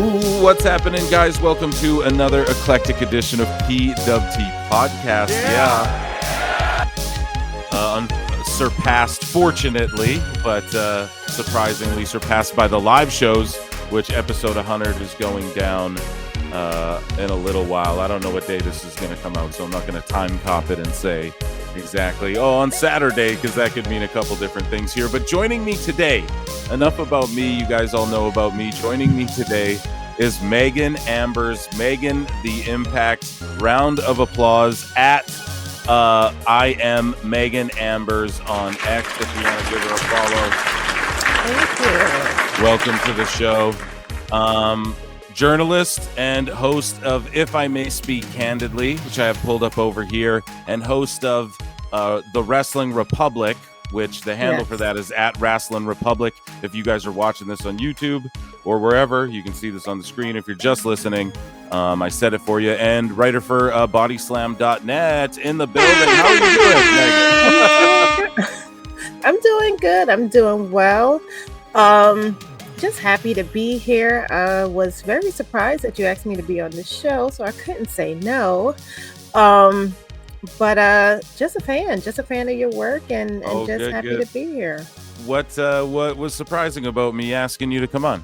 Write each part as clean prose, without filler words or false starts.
Ooh, what's happening, guys? Welcome to another eclectic edition of PWT Podcast. Surpassed, fortunately, but surprisingly surpassed by the live shows, which episode 100 is going down in a little while. I don't know what day this is going to come out, so I'm not going to time cop it and say exactly, on Saturday, because that could mean a couple different things here. But joining me today, enough about me, you guys all know about me. Joining me today is Megan Ambers. Megan, the Impact. Round of applause at I am Megan Ambers on X, if you want to give her a follow. Thank you. Welcome to the show. Journalist and host of If I May Speak Candidly, which I have pulled up over here, and host of The Wrestling Republic, which the handle for that is at Wrestling Republic. If you guys are watching this on YouTube or wherever, you can see this on the screen. If you're just listening, I said it for you. And writer for BodySlamNet in the building. How are you doing, Megan? I'm doing good. I'm doing well. Just happy to be here. I was very surprised that you asked me to be on this show, so I couldn't say no. But just a fan of your work, and just happy to be here. What was surprising about me asking you to come on?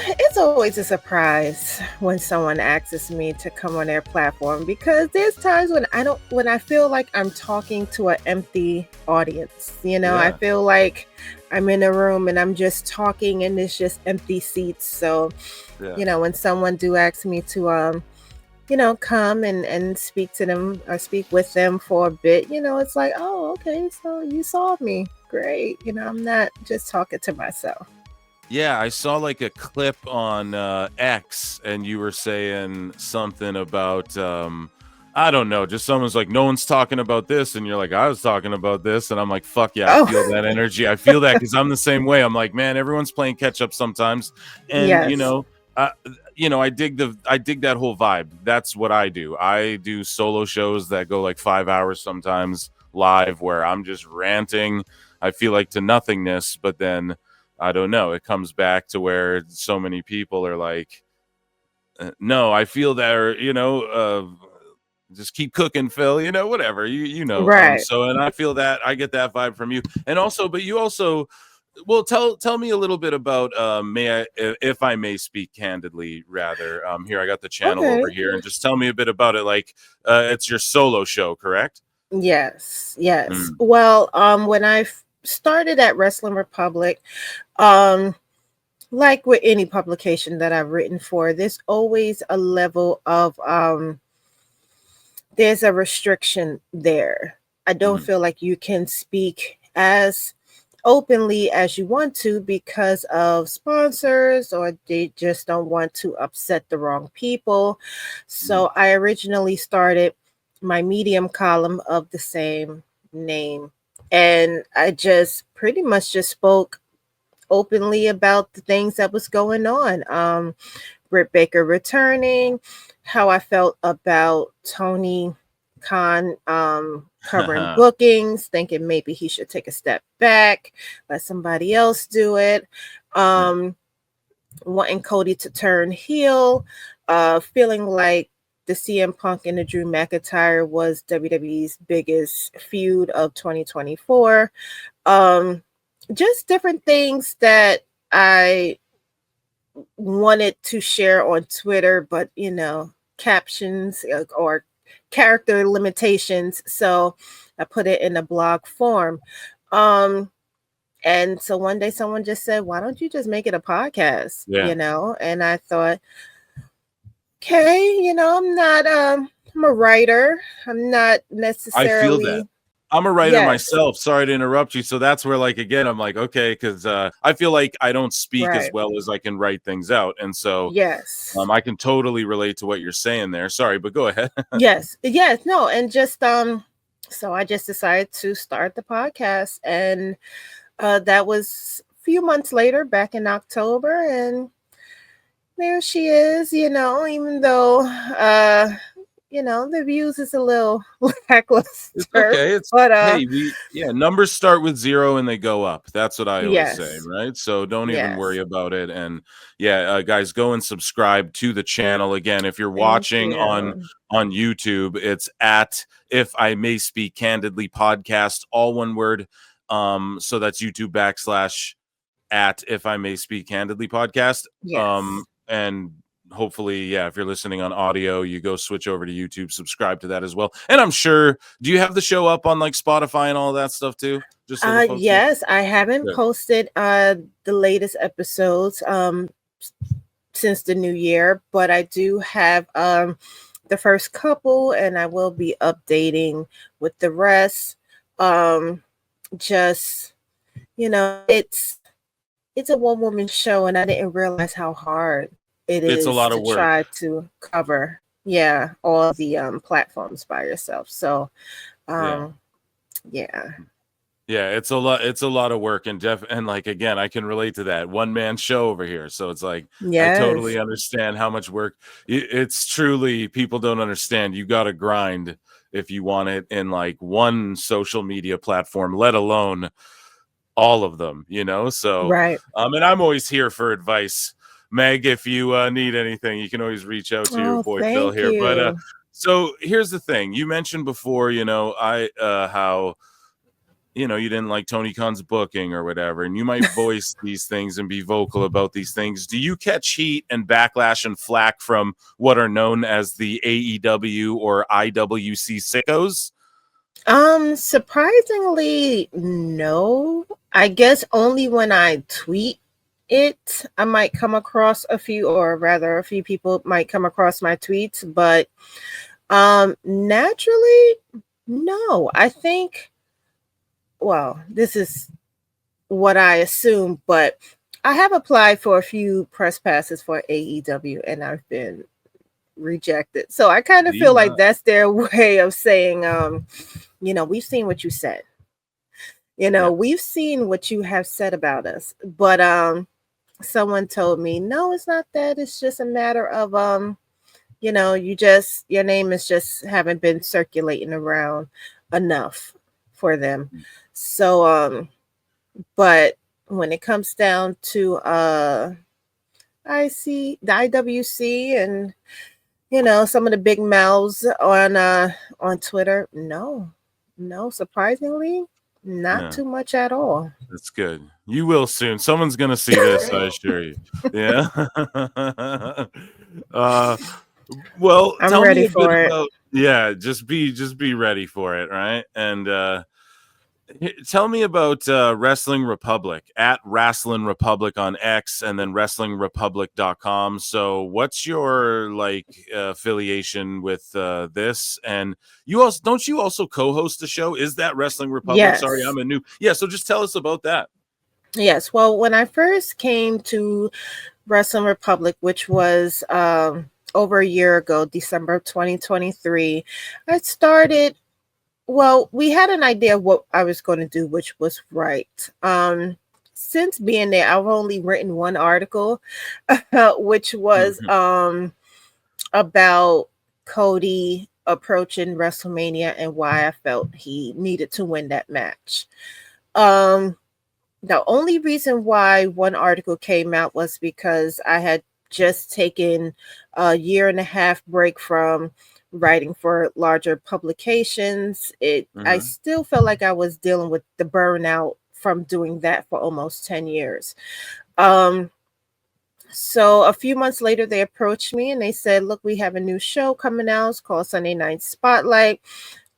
It's always a surprise when someone asks me to come on their platform, because there's times when I feel like I'm talking to an empty audience. I feel like I'm in a room and I'm just talking and there's just empty seats. So, when someone do ask me to come and speak to them or speak with them for a bit, it's like, oh, okay, so you saw me. Great. I'm not just talking to myself. Yeah, I saw like a clip on X, and you were saying something about, I don't know, just someone's like, no one's talking about this. And you're like, I was talking about this. And I'm like, fuck yeah, I feel that energy. I feel that because I'm the same way. I'm like, man, everyone's playing catch up sometimes. And, I dig that whole vibe. That's what I do. I do solo shows that go like 5 hours sometimes live, where I'm just ranting. I feel like to nothingness, but then I don't know. It comes back to where so many people are like, no, I feel that, or, just keep cooking, Phil, whatever, Right. And I feel that I get that vibe from you. And also, but you also, well, tell me a little bit about, if I may speak candidly, rather, here, I got the channel over here, and just tell me a bit about it. Like, it's your solo show, correct? Yes. Well, when I started at Wrestling Republic, like with any publication that I've written for, there's always a level of there's a restriction there. I don't feel like you can speak as openly as you want to because of sponsors, or they just don't want to upset the wrong people. So I originally started my Medium column of the same name, and I just pretty much just spoke openly about the things that was going on. Britt Baker returning, how I felt about Tony Khan covering bookings, thinking maybe he should take a step back, let somebody else do it. Wanting Cody to turn heel, feeling like the CM Punk and the Drew McIntyre was WWE's biggest feud of 2024. Just different things that I wanted to share on Twitter, but captions or character limitations, so I put it in a blog form. And so one day someone just said, why don't you just make it a podcast? And I thought, okay, I'm a writer. I'm not necessarily. I feel that. I'm a writer myself. Sorry to interrupt you. So that's where, like, again, I'm like, okay, because I feel like I don't speak as well as I can write things out. And so I can totally relate to what you're saying there. Sorry, but go ahead. Yes. No. And just so I just decided to start the podcast. And that was a few months later, back in October. And there she is, even though the views is a little It's lackluster, okay. It's but hey, numbers start with 0 and they go up. That's what I always say, yes, right? So don't even worry yes. about it. And guys, go and subscribe to the channel. Again, if you're Thank watching you. on YouTube, it's at If I May Speak Candidly podcast, all one word. So that's YouTube / at If I May Speak Candidly podcast. Yes. And hopefully, if you're listening on audio, you go switch over to YouTube, subscribe to that as well. And I'm sure, do you have the show up on like Spotify and all that stuff too? Just so the folks know. Yes, I haven't Good. posted the latest episodes since the new year, but I do have the first couple, and I will be updating with the rest. Just it's a one woman show, and I didn't realize how hard it It's a is lot to of work. try to cover all the platforms by yourself. So Yeah. yeah. Yeah, it's a lot of work, and like again, I can relate to that one man show over here. So it's like I Yes. totally understand how much work it's truly. People don't understand. You got to grind if you want it in like one social media platform, let alone all of them, So Right. and I'm always here for advice. Meg, if you need anything, you can always reach out to your Oh, boy Phil thank here. But you. so here's the thing. You mentioned before, I how you didn't like Tony Khan's booking or whatever, and you might voice these things and be vocal about these things. Do you catch heat and backlash and flack from what are known as the AEW or IWC sickos? Surprisingly, no. I guess only when I tweet it, I might come across a few, or rather, a few people might come across my tweets, but naturally, no. I think, well, this is what I assume, but I have applied for a few press passes for AEW, and I've been rejected. So I kind of See, feel like that's their way of saying, we've seen what you said. yeah, We've seen what you have said about us. But someone told me, no, it's not that. It's just a matter of your name is just haven't been circulating around enough for them. So but when it comes down to I see the IWC and some of the big mouths on Twitter, no, surprisingly, not yeah. too much at all. That's good. You will soon. Someone's gonna see this, I assure you. Yeah. uh well, I'm tell me ready a bit for it. about just be ready for it, right? And tell me about Wrestling Republic at Wrestling Republic on X and then WrestlingRepublic.com. So, what's your affiliation with this? And you also co-host the show? Is that Wrestling Republic? Sorry, Yes. I'm a new. Yeah, so just tell us about that. Yes. Well, when I first came to Wrestling Republic, which was over a year ago, December of 2023, I started. Well, we had an idea of what I was going to do, which was write. Since being there, I've only written one article, which was about Cody approaching WrestleMania and why I felt he needed to win that match. The only reason why one article came out was because I had just taken a year and a half break from writing for larger publications. I Mm-hmm. still felt like I was dealing with the burnout from doing that for almost 10 years. So a few months later, they approached me and they said, look, we have a new show coming out. It's called Sunday Night Spotlight.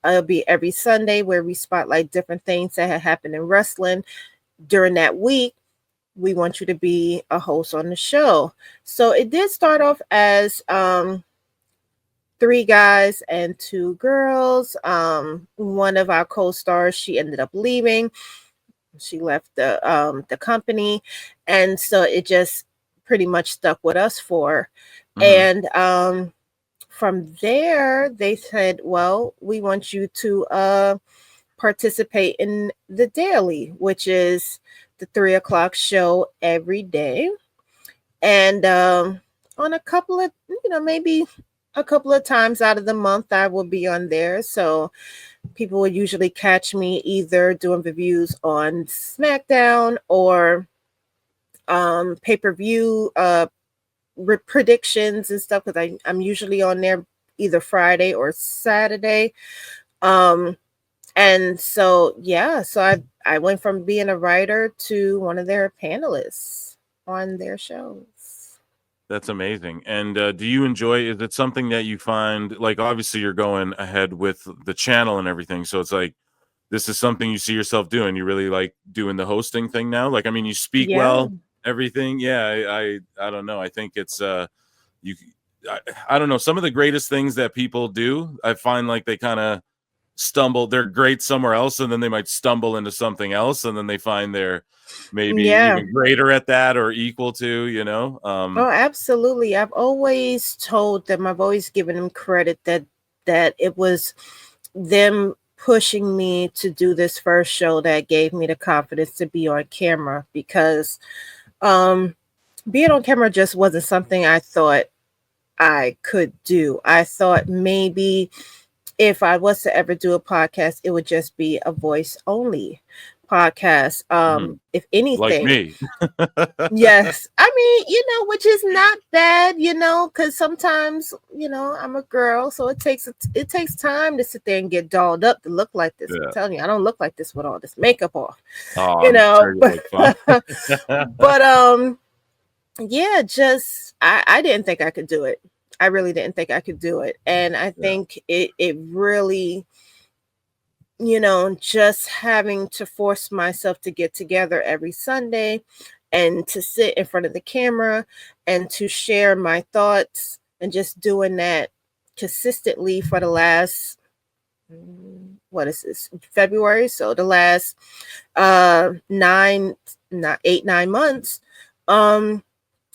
It'll be every Sunday where we spotlight different things that have happened in wrestling during that week. We want you to be a host on the show. So it did start off as 3 guys and 2 girls. One of our co-stars, she ended up leaving. She left the company, and so it just pretty much stuck with us 4. Mm-hmm. And from there, they said, "Well, we want you to participate in the daily, which is the 3 o'clock show every day." And on a couple of, maybe a couple of times out of the month I will be on there. So people will usually catch me either doing reviews on SmackDown or pay-per-view predictions and stuff, because I'm usually on there either Friday or Saturday. And so yeah, so I went from being a writer to one of their panelists on their shows. That's amazing. And do you enjoy, is it something that you find, like, obviously you're going ahead with the channel and everything, so it's like this is something you see yourself doing? You really like doing the hosting thing now? Like, I mean, you speak Yeah. well, everything. Yeah, I don't know. I think it's you I don't know, some of the greatest things that people do, I find like they kind of stumble. They're great somewhere else, and then they might stumble into something else, and then they find they're maybe Yeah. even greater at that or equal to, you know. Oh, absolutely. I've always told them, I've always given them credit that it was them pushing me to do this first show that gave me the confidence to be on camera, because being on camera just wasn't something I thought I could do. I thought maybe if I was to ever do a podcast, it would just be a voice only podcast. If Like anything. me. Yes. I mean, which is not bad, because sometimes, I'm a girl, so it takes time to sit there and get dolled up to look like this. Yeah. I'm telling you, I don't look like this with all this makeup off. Oh, I'm sure you look fine. But yeah, just I didn't think I could do it. I really didn't think I could do it. And I think it really, just having to force myself to get together every Sunday and to sit in front of the camera and to share my thoughts, and just doing that consistently for the last, what is this, February? So the last 9 months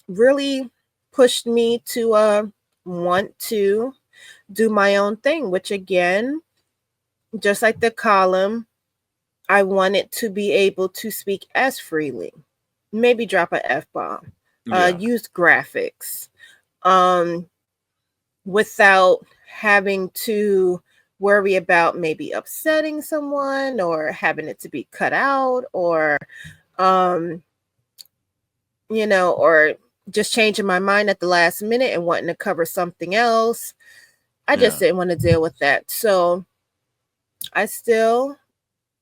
really pushed me to want to do my own thing, which again, just like the column, I wanted to be able to speak as freely, maybe drop an F-bomb, use graphics, without having to worry about maybe upsetting someone or having it to be cut out, or, or just changing my mind at the last minute and wanting to cover something else. I just didn't want to deal with that. So I still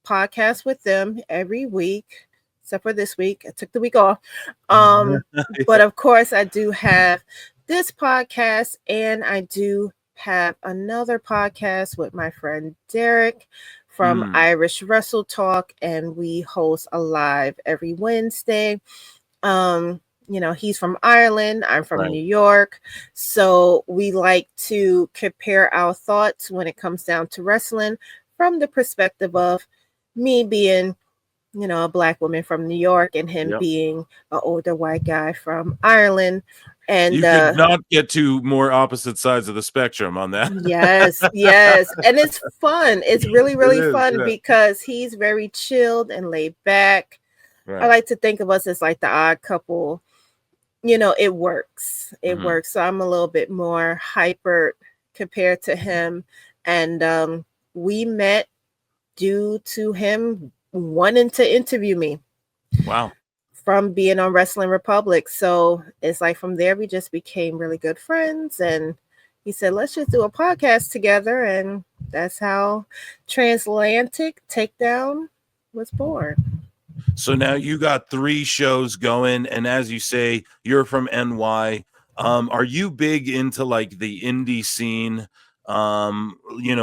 podcast with them every week, except for this week. I took the week off. But of course, I do have this podcast, and I do have another podcast with my friend Derek from Irish Wrestle Talk, and we host a live every Wednesday. He's from Ireland, I'm from New York, so we like to compare our thoughts when it comes down to wrestling from the perspective of me being, a Black woman from New York, and him being an older white guy from Ireland. And you could not get to more opposite sides of the spectrum on that. Yes. And it's fun. It's really, really fun because he's very chilled and laid back. I like to think of us as like the odd couple. It works. It works. So I'm a little bit more hyper compared to him. And we met due to him wanting to interview me. Wow. From being on Wrestling Republic. So it's like from there, we just became really good friends. And he said, let's just do a podcast together. And that's how Transatlantic Takedown was born. So now you got 3 shows going, and as you say, you're from NY. Are you big into like the indie scene,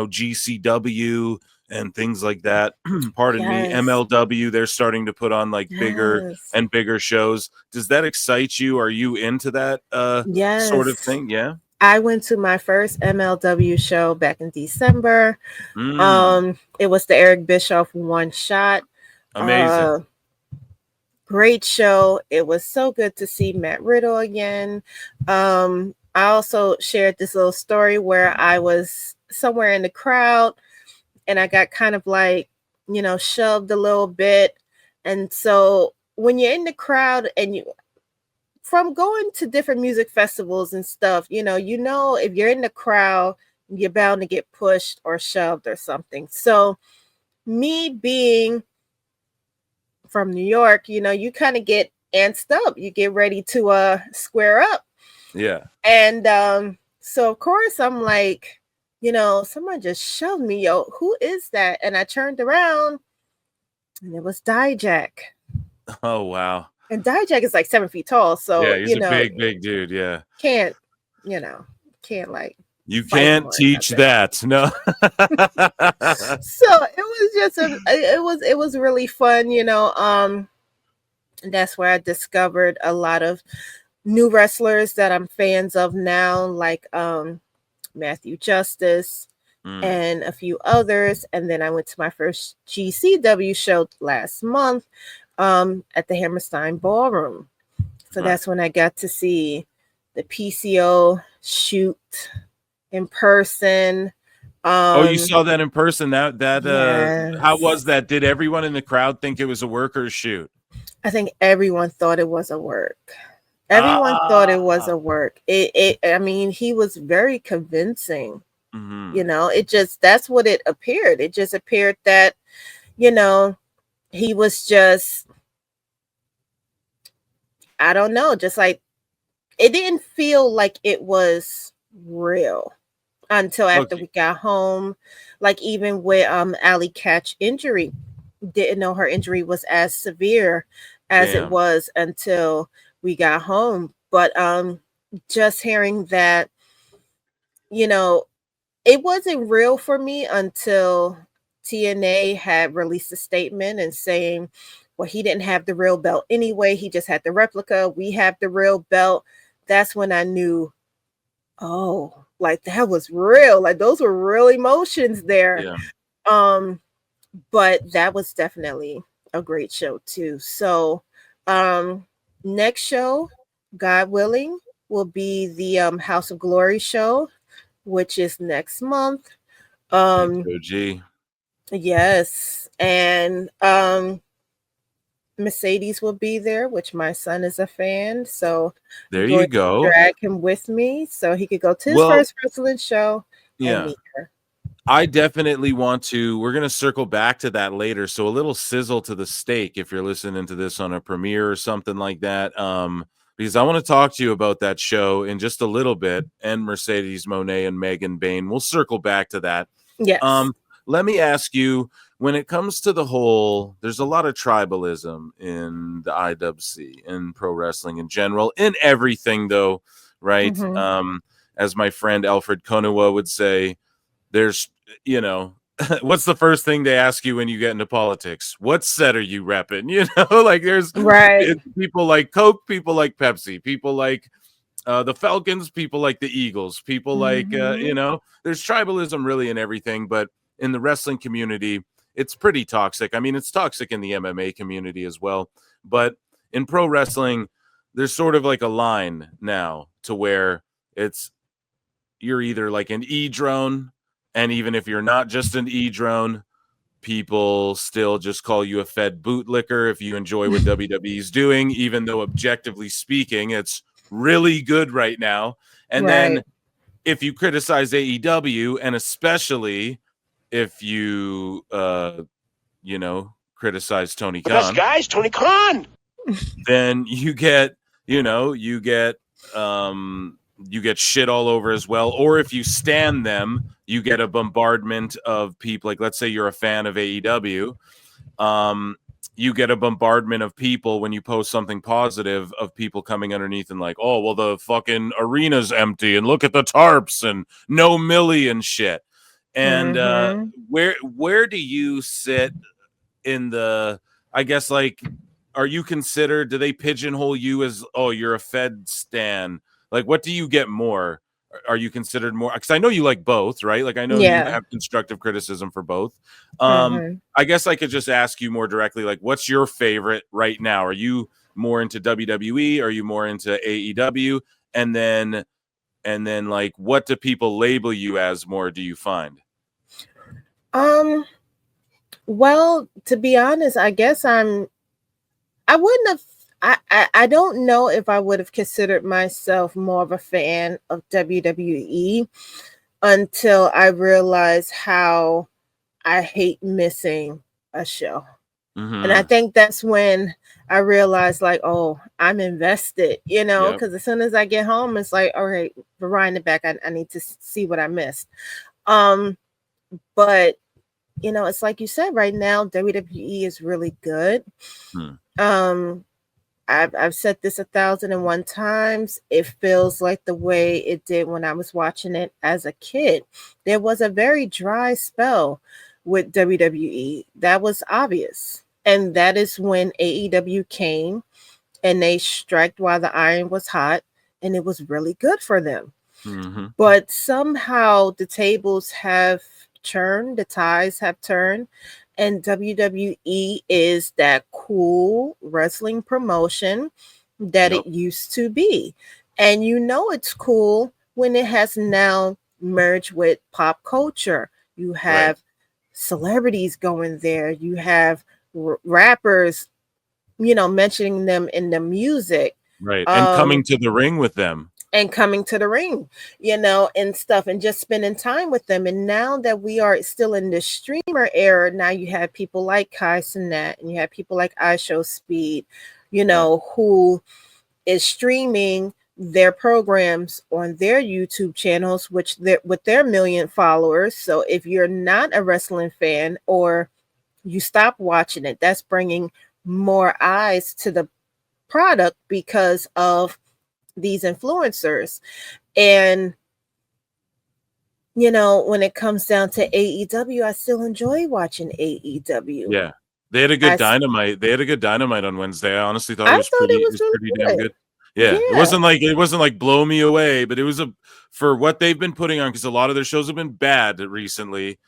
GCW and things like that? Pardon me, MLW, they're starting to put on like bigger and bigger shows. Does that excite you? Are you into that sort of thing? Yeah. I went to my first MLW show back in December. It was the Eric Bischoff One Shot. Amazing. Great show. It was so good to see Matt Riddle again. I also shared this little story where I was somewhere in the crowd and I got kind of like, shoved a little bit. And so when you're in the crowd and from going to different music festivals and stuff, you know, if you're in the crowd, you're bound to get pushed or shoved or something. So me being from New York, you know, you kind of get antsed up. You get ready to square up. Yeah. And so of course I'm like, you know, someone just shoved me, yo, who is that? And I turned around and it was Dijak. Oh wow. And Dijak is like 7 feet tall. So, Yeah, he's a big dude. Yeah. Can't, you know, can't like You fight him can't or teach nothing. that. No. So it was just it was really fun, you know. That's where I discovered a lot of new wrestlers that I'm fans of now, like Matthew Justice and a few others. And then I went to my first GCW show last month at the Hammerstein Ballroom. So that's when I got to see the PCO shoot in person. Oh, you saw that in person? How Yes. was that? Did everyone in the crowd think it was a worker's shoot? I think everyone thought it was a work. Everyone thought it was a work. I mean, he was very convincing. You know, that's what it appeared. It just appeared that, you know, he was just, I don't know, just like, it didn't feel like it was real until after we got home. Like even with Allie Catch injury, didn't know her injury was as severe as it was until we got home. But just hearing that, you know, it wasn't real for me until TNA had released a statement and saying, well, he didn't have the real belt anyway. He just had the replica. We have the real belt. That's when I knew, oh, like that was real. Like those were real emotions there. Yeah. But that was definitely a great show too. So next show, God willing, will be the House of Glory show, which is next month. PWG. Yes. And Mercedes will be there, which my son is a fan. So there I'm you going go. to drag him with me so he could go to his first wrestling show and meet her. I definitely want to. We're going to circle back to that later. So a little sizzle to the steak if you're listening to this on a premiere or something like that. Because I want to talk to you about that show in just a little bit, and Mercedes Moné and Megan Bayne. We'll circle back to that. Yes. Let me ask you, when it comes to the whole, there's a lot of tribalism in the IWC, in pro wrestling in general, in everything though, right? As my friend Alfred Konuwa would say, there's, you know, what's the first thing they ask you when you get into politics? What set are you repping? You know, like there's people like Coke, people like Pepsi, people like the Falcons, people like the Eagles, people like, you know, there's tribalism really in everything. But in the wrestling community, it's pretty toxic. I mean, it's toxic in the MMA community as well. But in pro wrestling, there's sort of like a line now to where you're either like an E-drone, and even if you're not just an E-drone, people still just call you a fed bootlicker if you enjoy what WWE's doing, even though objectively speaking, it's really good right now. And then if you criticize AEW, and especially if you, you know, criticize Tony Khan, best guys, Tony Khan, then you get, you know, you get shit all over as well. Or if you stan them, you get a bombardment of people. Like, let's say you're a fan of AEW. You get a bombardment of people when you post something positive of people coming underneath and like, oh, well, the fucking arena's empty and look at the tarps and no Millie and shit. And where do you sit in the, I guess, like, are you considered, do they pigeonhole you as, oh, you're a Fed stan? Like, what do you get more? Are you considered more? Because I know you like both, right? Like, I know you have constructive criticism for both. I guess I could just ask you more directly, like, what's your favorite right now? Are you more into WWE? Are you more into AEW? And then, like, what do people label you as more, do you find? Well, to be honest, I guess I wouldn't have, I don't know if I would have considered myself more of a fan of WWE until I realized how I hate missing a show. And I Mm-hmm. think that's when I realized, like, oh, I'm invested, Yep. because as soon as I get home, it's like, all right, rewind it back. I need to see what I missed. Um, but it's like you said, right now, WWE is really good. Hmm. Um, I've said this 1,001 times. It feels like the way it did when I was watching it as a kid. There was a very dry spell with WWE. That was obvious. And that is when AEW came and they struck while the iron was hot, and it was really good for them. Mm-hmm. But somehow the tables have turned, the tides have turned, and WWE is that cool wrestling promotion that Yep. it used to be. And it's cool when it has now merged with pop culture. You Right. have celebrities going there, you have rappers, mentioning them in the music. Right. And Um, coming to the ring with them. and coming to the ring, and stuff, and just spending time with them. And now that we are still in the streamer era, now you have people like Kai Cenat, and you have people like iShow Speed, Yeah. who is streaming their programs on their YouTube channels, which with their million followers. So if you're not a wrestling fan or you stop watching it, that's bringing more eyes to the product because of these influencers. And when it comes down to AEW, I still enjoy watching AEW. Yeah. They had a I good dynamite. They had a good dynamite on Wednesday. I honestly thought I it thought was it pretty was really damn good. good. Yeah. It Yeah. wasn't like blow me away, but it was for what they've been putting on, because a lot of their shows have been bad recently.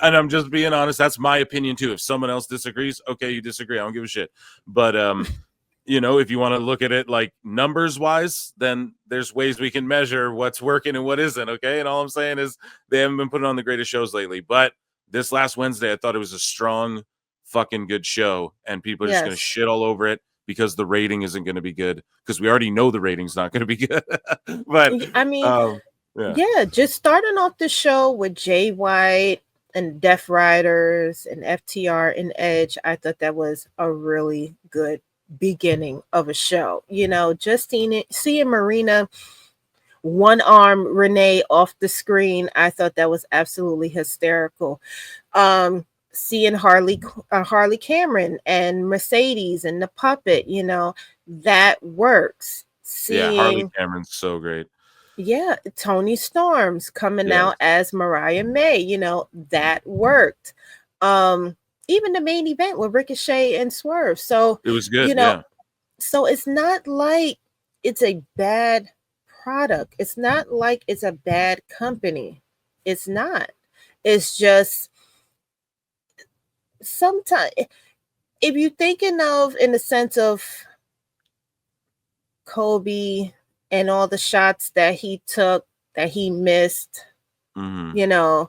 And I'm just being honest, that's my opinion too. If someone else disagrees, okay, you disagree. I don't give a shit. But if you want to look at it like numbers wise, then there's ways we can measure what's working and what isn't. Okay. And all I'm saying is they haven't been putting on the greatest shows lately. But this last Wednesday, I thought it was a strong, fucking good show. And people are just going to Yes. shit all over it because the rating isn't going to be good. Because we already know the rating's not going to be good. But I mean, yeah. yeah, just starting off the show with Jay White and Death Riders and FTR and Edge, I thought that was a really good beginning of a show. Just seeing Marina one arm Renee off the screen, I thought that was absolutely hysterical. Seeing Harley Cameron and Mercedes and the puppet, that works. Yeah. Harley Seeing Cameron's so great. Tony Storms coming Yeah. out as Mariah May, that worked. Even the main event with Ricochet and Swerve. So, It was good. you know, Yeah. so it's not like it's a bad product. It's not like it's a bad company. It's not. It's just sometimes, if you're thinking of in the sense of Kobe and all the shots that he took that he missed, Mm-hmm.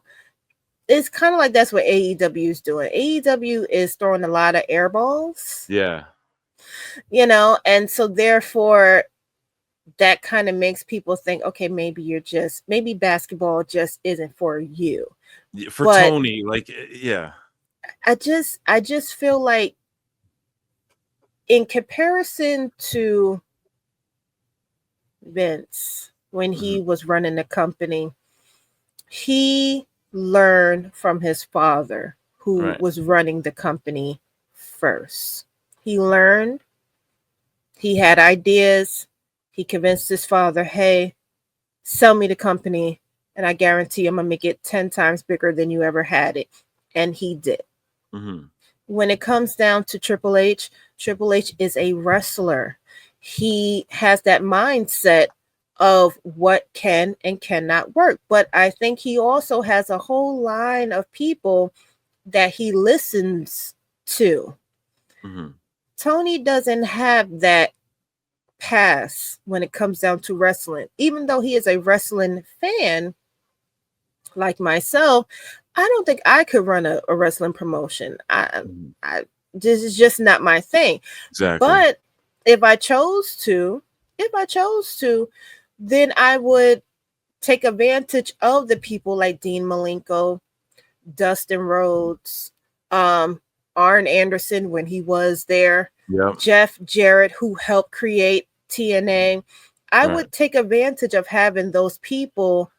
it's kind of like that's what AEW is doing. AEW is throwing a lot of air balls, Yeah. and so therefore that kind of makes people think, okay, maybe basketball just isn't for you. For But Tony, like, yeah. I just feel like in comparison to Vince when Mm-hmm. he was running the company, he learned from his father who Right. was running the company first. He learned, he had ideas, he convinced his father, hey, sell me the company and I guarantee I'm gonna make it 10 times bigger than you ever had it. And he did. Mm-hmm. When it comes down to Triple H is a wrestler. He has that mindset of what can and cannot work. But I think he also has a whole line of people that he listens to. Mm-hmm. Tony doesn't have that pass when it comes down to wrestling. Even though he is a wrestling fan like myself, I don't think I could run a wrestling promotion. Mm-hmm. This is just not my thing. Exactly. But if I chose to, then I would take advantage of the people like Dean Malenko, Dustin Rhodes, Arn Anderson when he was there, Yep. Jeff Jarrett, who helped create TNA. I Right. would take advantage of having those people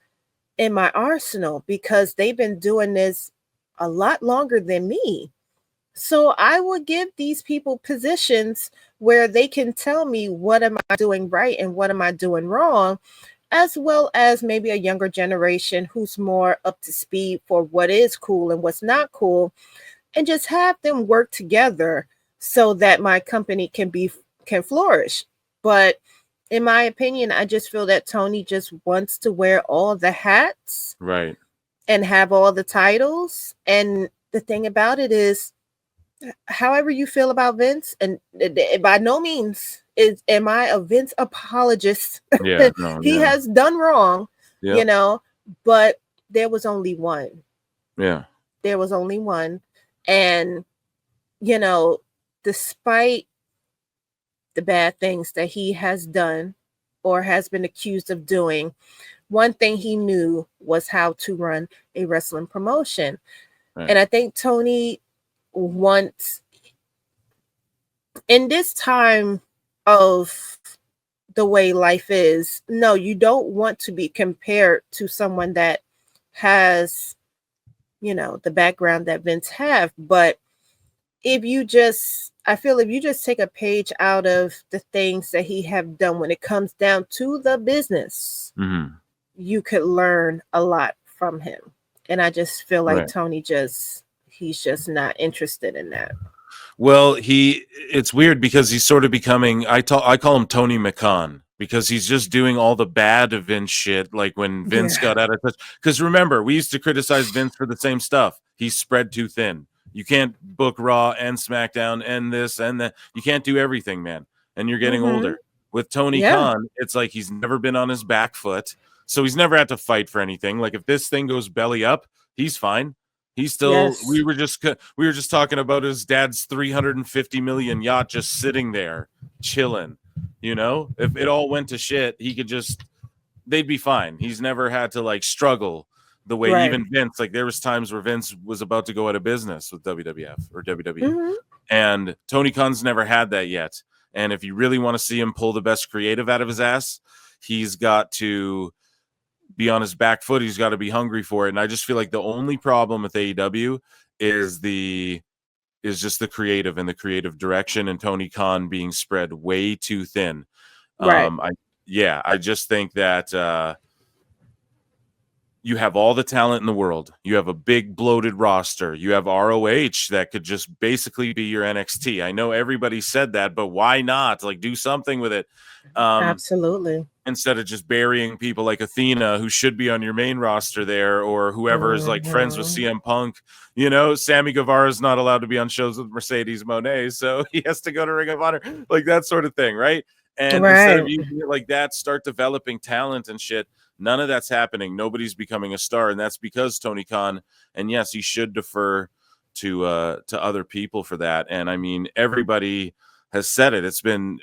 in my arsenal because they've been doing this a lot longer than me. So I would give these people positions where they can tell me what am I doing right and what am I doing wrong, as well as maybe a younger generation who's more up to speed for what is cool and what's not cool, and just have them work together so that my company can flourish. But in my opinion, I just feel that Tony just wants to wear all the hats Right. and have all the titles. And the thing about it is, however you feel about Vince, and by no means am I a Vince apologist. Yeah. No. He Yeah. has done wrong, Yeah. but there was only one. Yeah. There was only one. And, despite the bad things that he has done or has been accused of doing, one thing he knew was how to run a wrestling promotion. Right. And I think Tony wants, in this time of the way life is, no, you don't want to be compared to someone that has, the background that Vince have. But I feel if you just take a page out of the things that he have done when it comes down to the business, Mm-hmm. you could learn a lot from him. And I just feel like Right. Tony he's just not interested in that. Well, it's weird because he's sort of becoming, I call him Tony McMahon, because he's just doing all the bad Vince shit, like when Vince got out of touch. Because remember, we used to criticize Vince for the same stuff. He's spread too thin. You can't book Raw and SmackDown and this and that. You can't do everything, man. And you're getting older. With Tony Khan, it's like he's never been on his back foot. So he's never had to fight for anything. Like if this thing goes belly up, he's fine. He's still. Yes. We were just talking about his dad's 350 million yacht just sitting there, chilling. If it all went to shit, they'd be fine. He's never had to like struggle the way even Vince. Like there was times where Vince was about to go out of business with WWF or WWE, and Tony Khan's never had that yet. And if you really want to see him pull the best creative out of his ass, he's got to be on his back foot. He's got to be hungry for it. And I just feel like the only problem with AEW is just the creative and the creative direction, and Tony Khan being spread way too thin. Right. I just think that you have all the talent in the world. You have a big bloated roster. You have ROH that could just basically be your NXT. I know everybody said that, but why not? Like do something with it. Absolutely. Instead of just burying people like Athena, who should be on your main roster there, or whoever is like friends with CM Punk. Sammy Guevara is not allowed to be on shows with Mercedes Moné, so he has to go to Ring of Honor, like that sort of thing, right? And instead of using it like that, start developing talent and shit. None of that's happening. Nobody's becoming a star, and that's because Tony Khan. And yes, he should defer to other people for that. And I mean, everybody has said it. It's been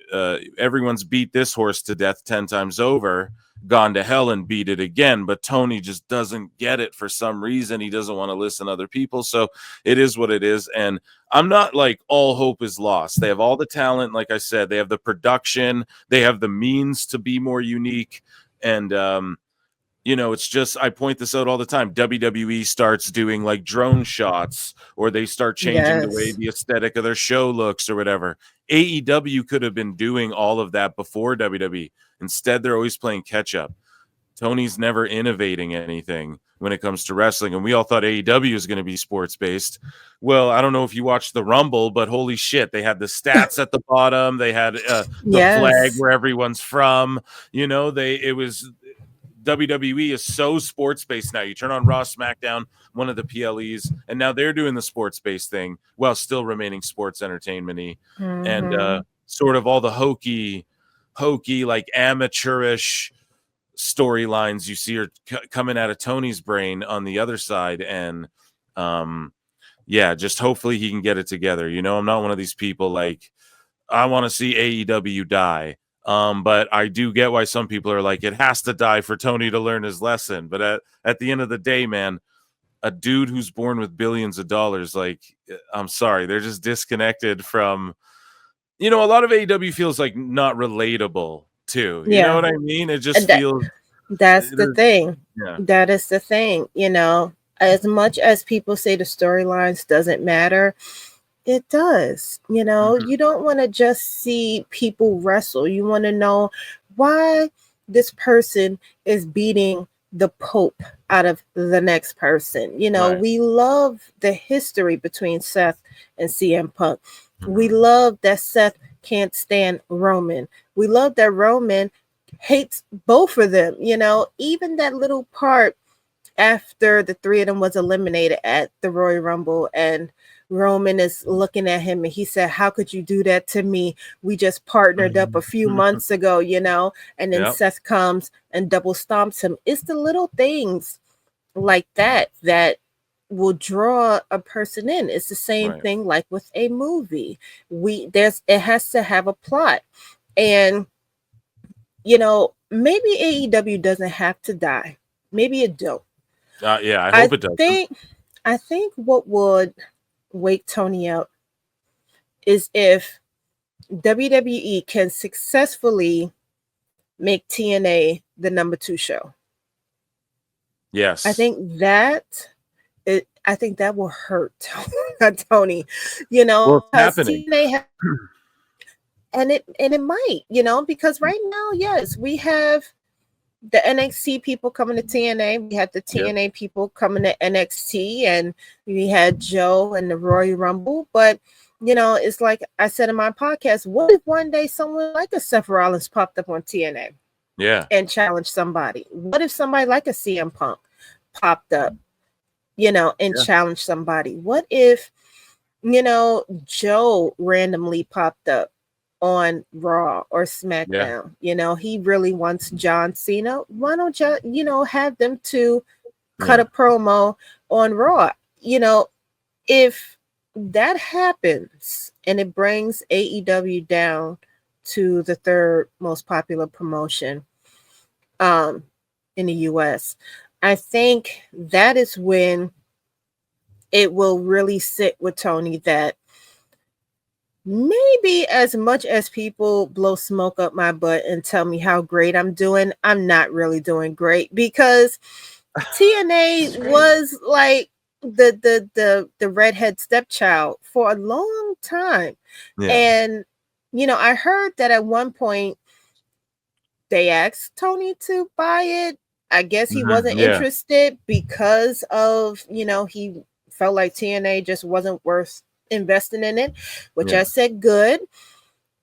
everyone's beat this horse to death 10 times over, gone to hell and beat it again. But Tony just doesn't get it for some reason. He doesn't want to listen to other people. So it is what it is. And I'm not like all hope is lost. They have all the talent. Like I said, they have the production. They have the means to be more unique. And, it's just, I point this out all the time. WWE starts doing like drone shots, or they start changing the way the aesthetic of their show looks or whatever. AEW could have been doing all of that before WWE. Instead, they're always playing catch up. Tony's never innovating anything when it comes to wrestling. And we all thought AEW is going to be sports based. Well, I don't know if you watched the Rumble, but holy shit, they had the stats at the bottom. They had the flag where everyone's from. WWE is so sports based now. You turn on Raw, SmackDown, one of the PLEs, and now they're doing the sports based thing while still remaining sports entertainment-y. And sort of all the hokey, like amateurish storylines you see are coming out of Tony's brain on the other side. And just hopefully he can get it together. I'm not one of these people like I want to see AEW die. But I do get why some people are like, it has to die for Tony to learn his lesson. But at the end of the day, man, a dude who's born with billions of dollars, like, I'm sorry, they're just disconnected from, a lot of AEW feels like not relatable too. You know Yeah. what I mean? It just And feels, that's the thing. yeah. That is the thing. As much as people say the storylines doesn't matter, it does. Mm-hmm. You don't want to just see people wrestle. You want to know why this person is beating the Pope out of the next person. Right. We love the history between Seth and CM Punk. We Mm-hmm. love that Seth can't stand Roman. We love that Roman hates both of them. Even that little part after the three of them was eliminated at the Royal Rumble, and Roman is looking at him and he said, "How could you do that to me? We just partnered up a few months ago," and then Yep. Seth comes and double stomps him. It's the little things like that that will draw a person in. It's the same Right. thing like with a movie. It has to have a plot. And maybe AEW doesn't have to die. Maybe it don't. Yeah, I I hope it doesn't. think what would wake Tony out is if WWE can successfully make TNA the number 2 show. Yes. I think that will hurt Tony. Well, it's happening. TNA and it might, because right now, yes, we have the NXT people coming to TNA. We had the TNA people coming to NXT, and we had Joe and the Royal Rumble. But it's like I said in my podcast, what if one day someone like a Seth Rollins popped up on TNA? Yeah. And challenged somebody? What if somebody like a CM Punk popped up, and challenged somebody? What if, Joe randomly popped up on Raw or SmackDown? He really wants John Cena. Why don't you, have them to cut a promo on Raw? If that happens and it brings AEW down to the third most popular promotion in the US, I think that is when it will really sit with Tony that maybe as much as people blow smoke up my butt and tell me how great I'm doing, I'm not really doing great, because TNA was like the redhead stepchild for a long time. And I heard that at one point they asked Tony to buy it. I guess he wasn't interested because of, he felt like TNA just wasn't worth investing in it, which I said good,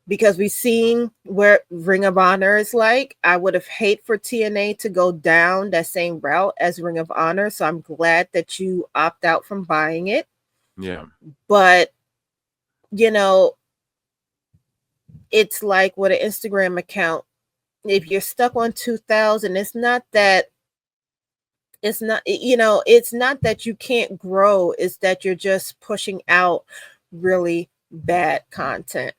because we've seen where Ring of Honor is like. I would have hate for TNA to go down that same route as Ring of Honor. So I'm glad that you opt out from buying it. Yeah. But, it's like with an Instagram account. If you're stuck on 2000, it's not that you can't grow. It's that you're just pushing out really bad content.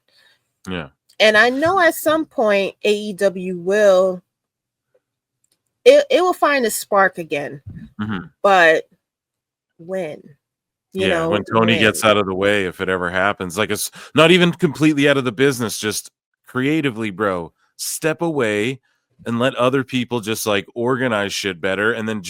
Yeah. And I know at some point AEW will it will find a spark again. Mm-hmm. But when? When Tony gets out of the way, if it ever happens. Like, it's not even completely out of the business, just creatively, bro. Step away and let other people just like organize shit better. And then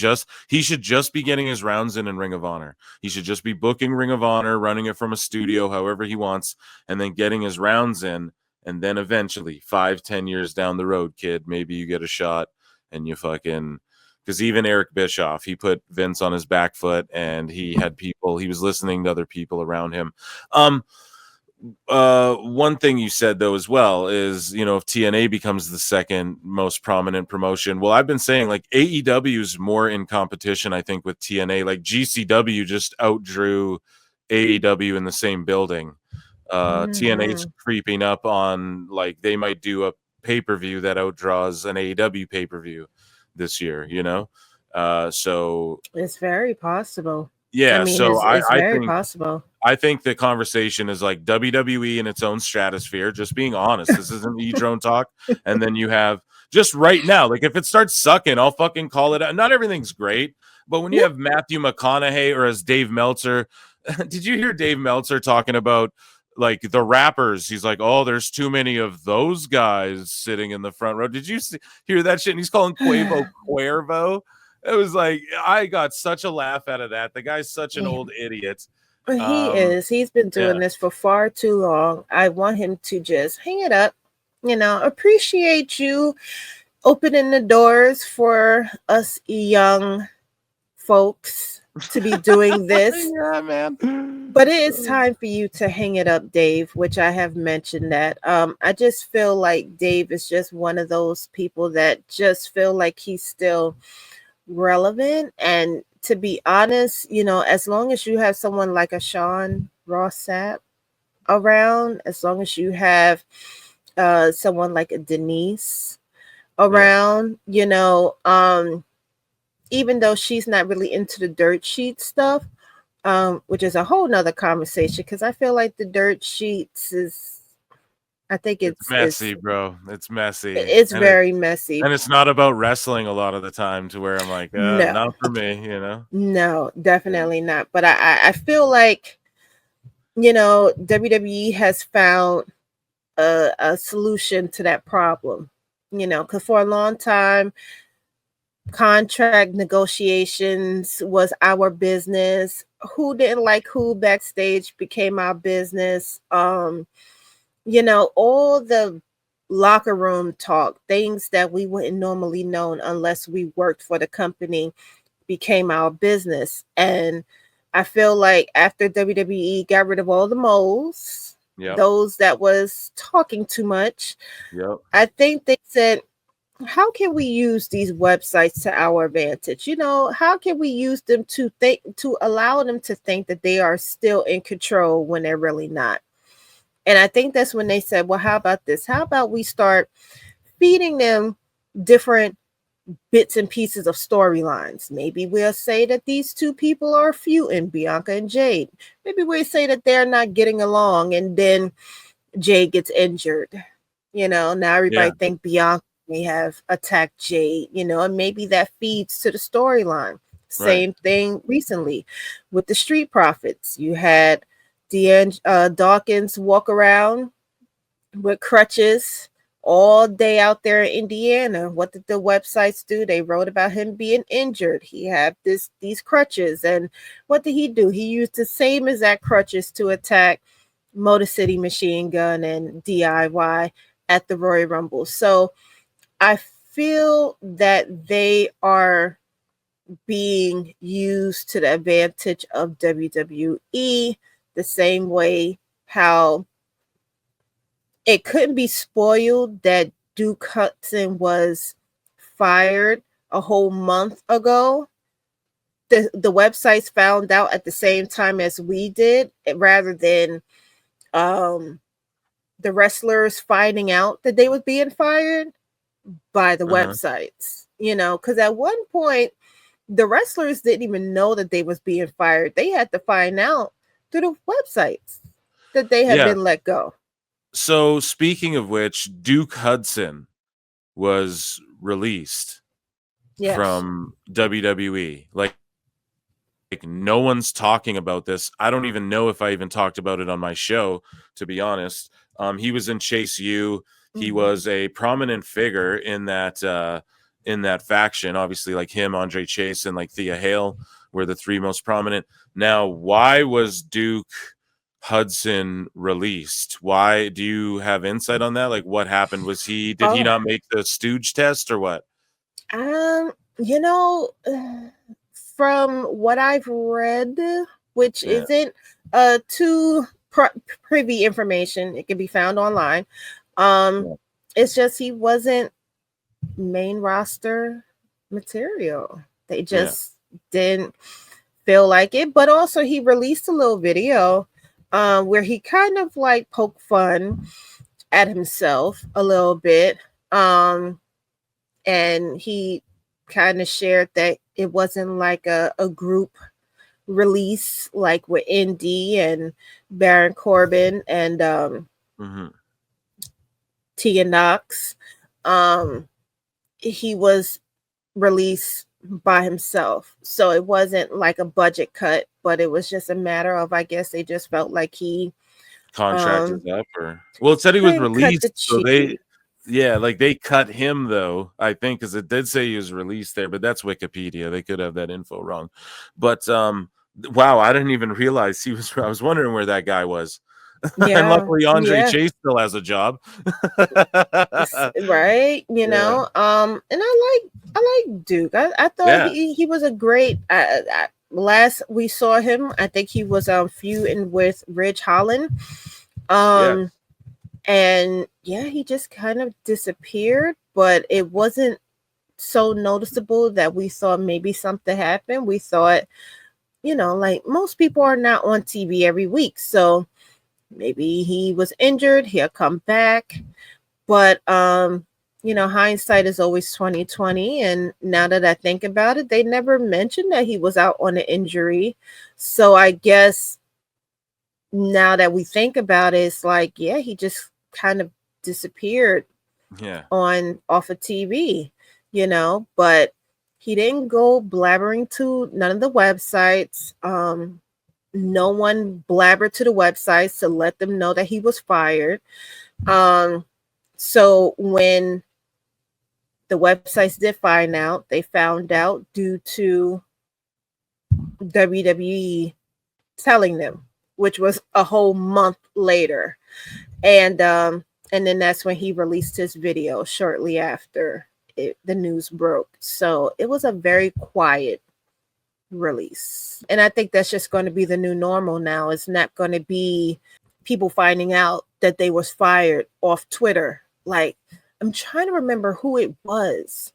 he should just be getting his rounds in Ring of Honor. He should just be booking Ring of Honor, running it from a studio, however he wants, and then getting his rounds in. And then eventually 5-10 years down the road, kid, maybe you get a shot and you fucking, because even Eric Bischoff, he put Vince on his back foot, and he was listening to other people around him. One thing you said though as well is, if TNA becomes the second most prominent promotion, well, I've been saying like AEW is more in competition, I think, with TNA. Like GCW just outdrew AEW in the same building. TNA's creeping up on, like, they might do a pay-per-view that outdraws an AEW pay-per-view this year, so it's very possible. Yeah, I mean, so it's I very think possible. the conversation is like WWE in its own stratosphere, just being honest. This isn't e-drone talk. And then you have just right now, like if it starts sucking, I'll fucking call it out. Not everything's great, but when you Yeah. have Matthew McConaughey or as Dave Meltzer, did you hear Dave Meltzer talking about like the rappers? He's like, oh, there's too many of those guys sitting in the front row. Did you hear that shit? And he's calling Quavo Cuervo. It was like I got such a laugh out of that. The guy's such an old idiot. He is. He's been doing Yeah. this for far too long. I want him to just hang it up. Appreciate you opening the doors for us young folks to be doing this. Yeah, man. But it is time for you to hang it up, Dave, which I have mentioned that. I just feel like Dave is just one of those people that just feel like he's still relevant. And to be honest, as long as you have someone like a Sean Ross Sapp around, as long as you have someone like a Denise around, even though she's not really into the dirt sheet stuff, which is a whole nother conversation, because I feel like the dirt sheets I think It's messy, bro. It's messy. it's very messy. And it's not about wrestling a lot of the time to where I'm like, No, not for me, no, definitely not. But I feel like, WWE has found a solution to that problem, because for a long time, contract negotiations was our business. Who didn't like who backstage became our business. All the locker room talk, things that we wouldn't normally know unless we worked for the company, became our business. And I feel like after WWE got rid of all the moles, those that was talking too much, I think they said, how can we use these websites to our advantage? How can we use them to allow them to think that they are still in control when they're really not? And I think that's when they said, well, how about this? How about we start feeding them different bits and pieces of storylines? Maybe we'll say that these two people are feuding, Bianca and Jade. Maybe we'll say that they're not getting along, and then Jade gets injured. Now everybody think Bianca may have attacked Jade, and maybe that feeds to the storyline. Same thing recently with the Street Profits. You had Dawkins walk around with crutches all day out there in Indiana. What did the websites do? They wrote about him being injured. He had these crutches, and what did he do? He used the same exact crutches to attack Motor City Machine Gun and DIY at the Royal Rumble. So I feel that they are being used to the advantage of WWE, the same way how it couldn't be spoiled that Duke Hudson was fired a whole month ago. The websites found out at the same time as we did, rather than the wrestlers finding out that they was being fired by the websites. Because at one point the wrestlers didn't even know that they was being fired. They had to find out through the websites that they had been let go. So speaking of which, Duke Hudson was released from WWE. Like no one's talking about this. I don't even know if I even talked about it on my show, to be honest. He was in Chase U. He was a prominent figure in that faction. Obviously, like him, Andre Chase, and like Thea Hale were the three most prominent. Now, why was Duke Hudson released? Why? Do you have insight on that? Like what happened? Was did he not make the Stooge test or what? From what I've read, which isn't too privy information, it can be found online. It's just he wasn't main roster material. They just didn't feel like it. But also he released a little video where he kind of like poked fun at himself a little bit. And he kind of shared that it wasn't like a group release, like with ND and Baron Corbin and Tegan Knox. He was released by himself, so it wasn't like a budget cut, but it was just a matter of, I guess they just felt like he contracted up, or well, it said he was couldn't cut the released, so cheese. like they cut him though, I think, because it did say he was released there, but that's Wikipedia. They could have that info wrong. But wow, I didn't even realize he was. I was wondering where that guy was. And Yeah, luckily Andre yeah. Chase still has a job. Right, you know. And I like Duke. I thought he was a great last we saw him, I think he was feuding with Ridge Holland. And yeah, he just kind of disappeared, but it wasn't so noticeable that we thought maybe something happened. We thought, like most people are not on TV every week, so maybe he was injured, he'll come back. But hindsight is always 2020, and now that I think about it, they never mentioned that he was out on an injury. So I guess now that we think about it, it's like, yeah, he just kind of disappeared off of TV, but he didn't go blabbering to none of the websites. No one blabbered to the websites to let them know that he was fired. So when the websites did find out, they found out due to WWE telling them, which was a whole month later. And then that's when he released his video shortly after the news broke. So it was a very quiet release. And I think that's just going to be the new normal now. It's not going to be people finding out that they was fired off Twitter. Like, I'm trying to remember who it was.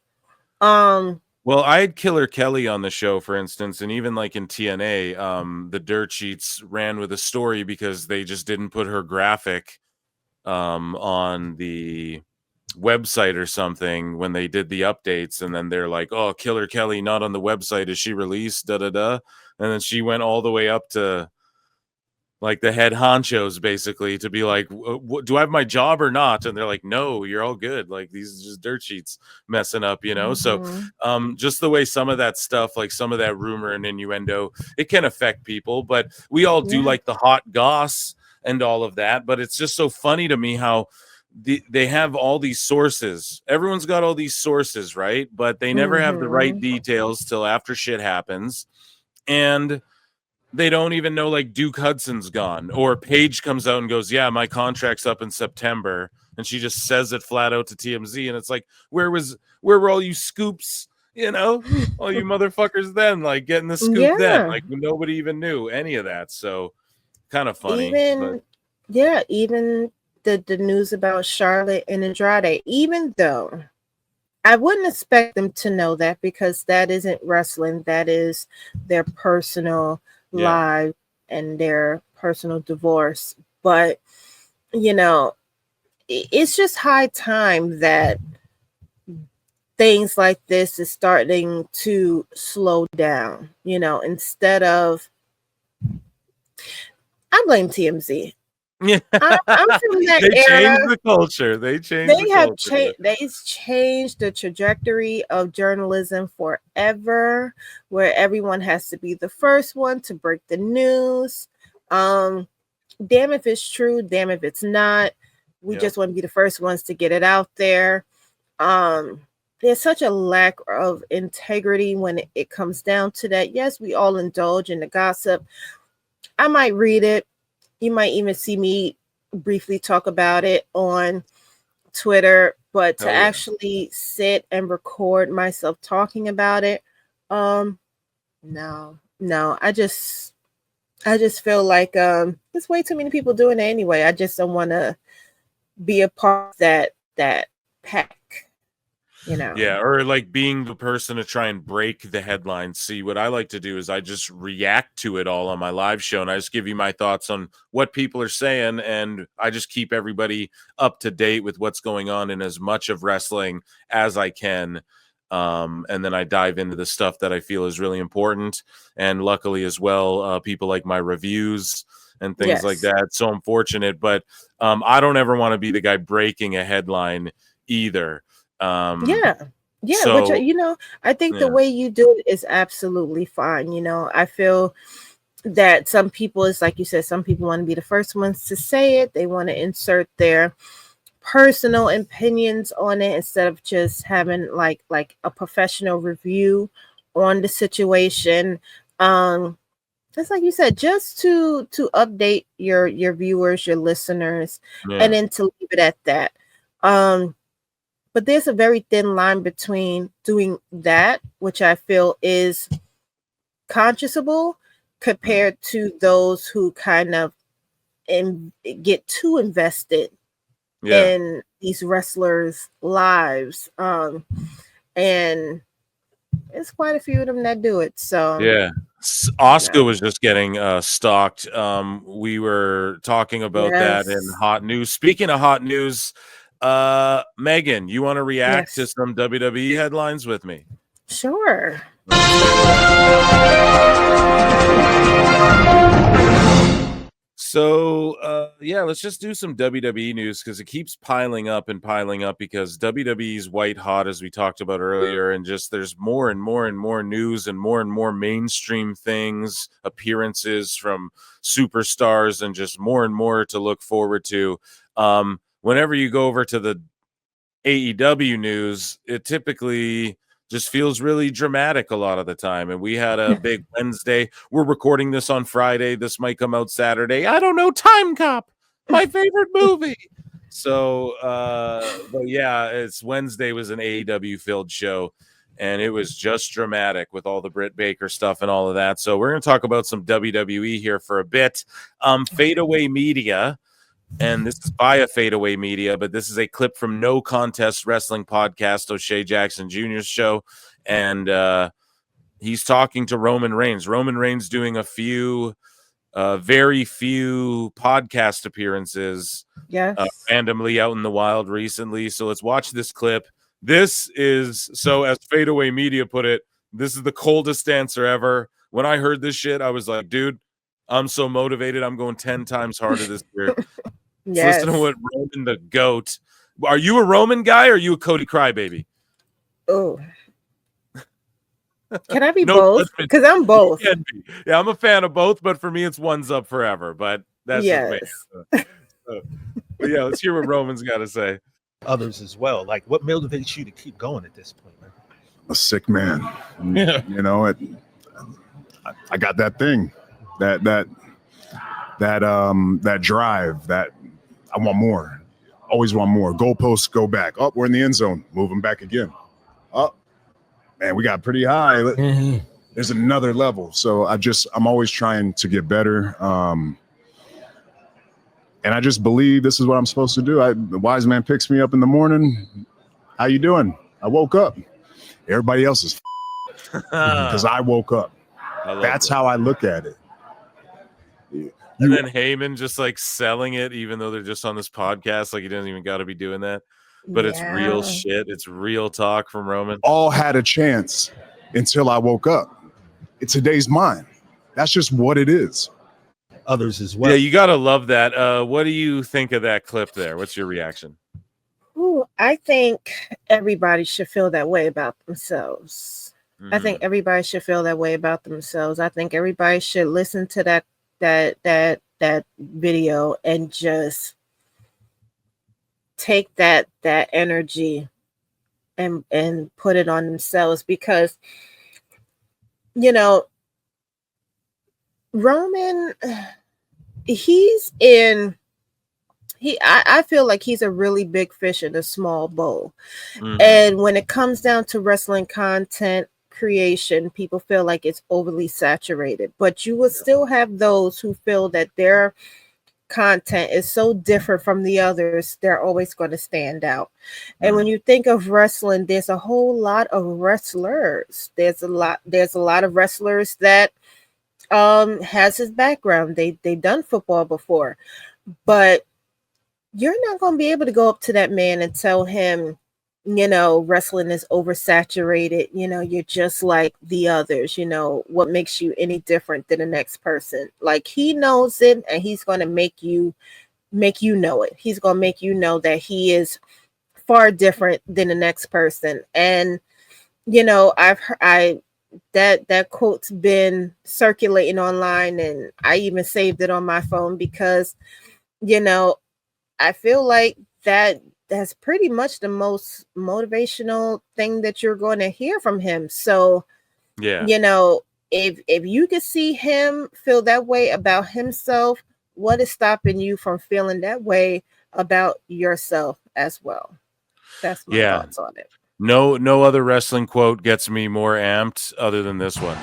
Well, I had Killer Kelly on the show, for instance, and even like in TNA, the Dirt Sheets ran with a story because they just didn't put her graphic on the website or something when they did the updates, and then they're like, oh, Killer Kelly not on the website, is she released, and then she went all the way up to like the head honchos basically to be like, do I have my job or not? And they're like, no, you're all good, like these are just dirt sheets messing up, So just the way some of that stuff, like some of that rumor and innuendo, it can affect people, but we all do like the hot goss and all of that. But it's just so funny to me how they have all these sources. Everyone's got all these sources, right? But they never have the right details till after shit happens. And they don't even know, like, Duke Hudson's gone, or Paige comes out and goes, yeah, my contract's up in September, and she just says it flat out to TMZ, and it's like, where were all you scoops, all you motherfuckers then, like getting the scoop then, like nobody even knew any of that. So kind of funny. Even the news about Charlotte and Andrade, even though I wouldn't expect them to know that, because that isn't wrestling, that is their personal life and their personal divorce. But it's just high time that things like this is starting to slow down, instead of, I blame TMZ. Yeah, I'm from that they era. Changed the culture. They changed the trajectory of journalism forever, where everyone has to be the first one to break the news. Damn if it's true, damn if it's not. We just want to be the first ones to get it out there. There's such a lack of integrity when it comes down to that. Yes, we all indulge in the gossip. I might read it. You might even see me briefly talk about it on Twitter, but to actually sit and record myself talking about it, no. I just feel like there's way too many people doing it anyway. I just don't want to be a part of that pack. Yeah, or like being the person to try and break the headlines. See, what I like to do is I just react to it all on my live show, and I just give you my thoughts on what people are saying, and I just keep everybody up to date with what's going on in as much of wrestling as I can. and then I dive into the stuff that I feel is really important. And luckily as well, people like my reviews and things like Yes. that. So I'm fortunate, but I don't ever want to be the guy breaking a headline either. Yeah. Yeah, which So I think the yeah, way you do it is absolutely fine. I feel that some people, is like you said, some people want to be the first ones to say it. They want to insert their personal opinions on it instead of just having like a professional review on the situation. It's like you said, just to update your viewers, your listeners, and yeah, then to leave it at that. But there's a very thin line between doing that, which I feel is conscionable, compared to those who kind of get too invested yeah, in these wrestlers' lives. And it's quite a few of them that do it. So, yeah. Oscar was just getting stalked. We were talking about that in yes, hot news. Speaking of hot news, Megan, you want to react to yes, some WWE headlines with me? sure. Let's do it. So, yeah, let's just do some WWE news because it keeps piling up and piling up because WWE's white hot, as we talked about earlier, and just there's more and more and more news and more mainstream things, appearances from superstars, and just more and more to look forward to. Whenever you go over to the AEW news, it typically just feels really dramatic a lot of the time. And we had a big Wednesday. We're recording this on Friday. This might come out Saturday. I don't know. Time Cop, my favorite movie. So, but yeah, it's Wednesday was an AEW filled show, and it was just dramatic with all the Britt Baker stuff and all of that. So we're going to talk about some WWE here for a bit. Fadeaway Media, and this is via Fadeaway Media, but this is a clip from No Contest Wrestling Podcast, O'Shea Jackson Jr.'s show, and he's talking to Roman Reigns. Roman Reigns doing a few, very few podcast appearances Yes. randomly out in the wild recently. So let's watch this clip. This is, so as Fadeaway Media put it, this is the coldest answer ever. When I heard this shit, I was like, dude, I'm so motivated. I'm going 10 times harder this year. Let's listen to Yes. what Roman the GOAT. Are you a Roman guy or are you a Cody Crybaby? Oh, can I be No both? judgment. Because I'm You both. can be. Yeah, I'm a fan of both, but for me, it's one's up forever. But that's just me. Yes. But yeah, let's hear what Roman's got to say. Others as well. Like, what motivates you to keep going at this point, man? A sick man. Yeah. I got that thing, that drive, that I want more. Always want more. Goalposts go back. Oh, we're in the end zone. Move them back again. Oh, man, we got pretty high. Mm-hmm. There's another level. So I'm always trying to get better. And I just believe this is what I'm supposed to do. The wise man picks me up in the morning. How you doing? I woke up. Everybody else is because I woke up. That's how I look at it. And then Heyman just like selling it, even though they're just on this podcast, like he doesn't even got to be doing that. But it's real shit. It's real talk from Roman. All had a chance until I woke up. Today's mine. That's just what it is. Others as well. Yeah, you gotta love that. What do you think of that clip there? What's your reaction? Ooh, I think everybody should feel that way about themselves. I think everybody should feel that way about themselves. I think everybody should listen to that video and just take that energy and put it on themselves, because Roman, I feel like he's a really big fish in a small bowl. And when it comes down to wrestling content creation, people feel like it's overly saturated, but you will still have those who feel that their content is so different from the others, they're always going to stand out. And when you think of wrestling, there's a whole lot of wrestlers. There's a lot of wrestlers that has his background. They've done football before, but you're not going to be able to go up to that man and tell him wrestling is oversaturated, you're just like the others, what makes you any different than the next person? Like, he knows it, and he's going to make you know it. He's going to make you know that he is far different than the next person. And that quote's been circulating online, and I even saved it on my phone because I feel like that's pretty much the most motivational thing that you're going to hear from him. So Yeah. If you could see him feel that way about himself, what is stopping you from feeling that way about yourself as well? That's my thoughts on it. No other wrestling quote gets me more amped other than this one.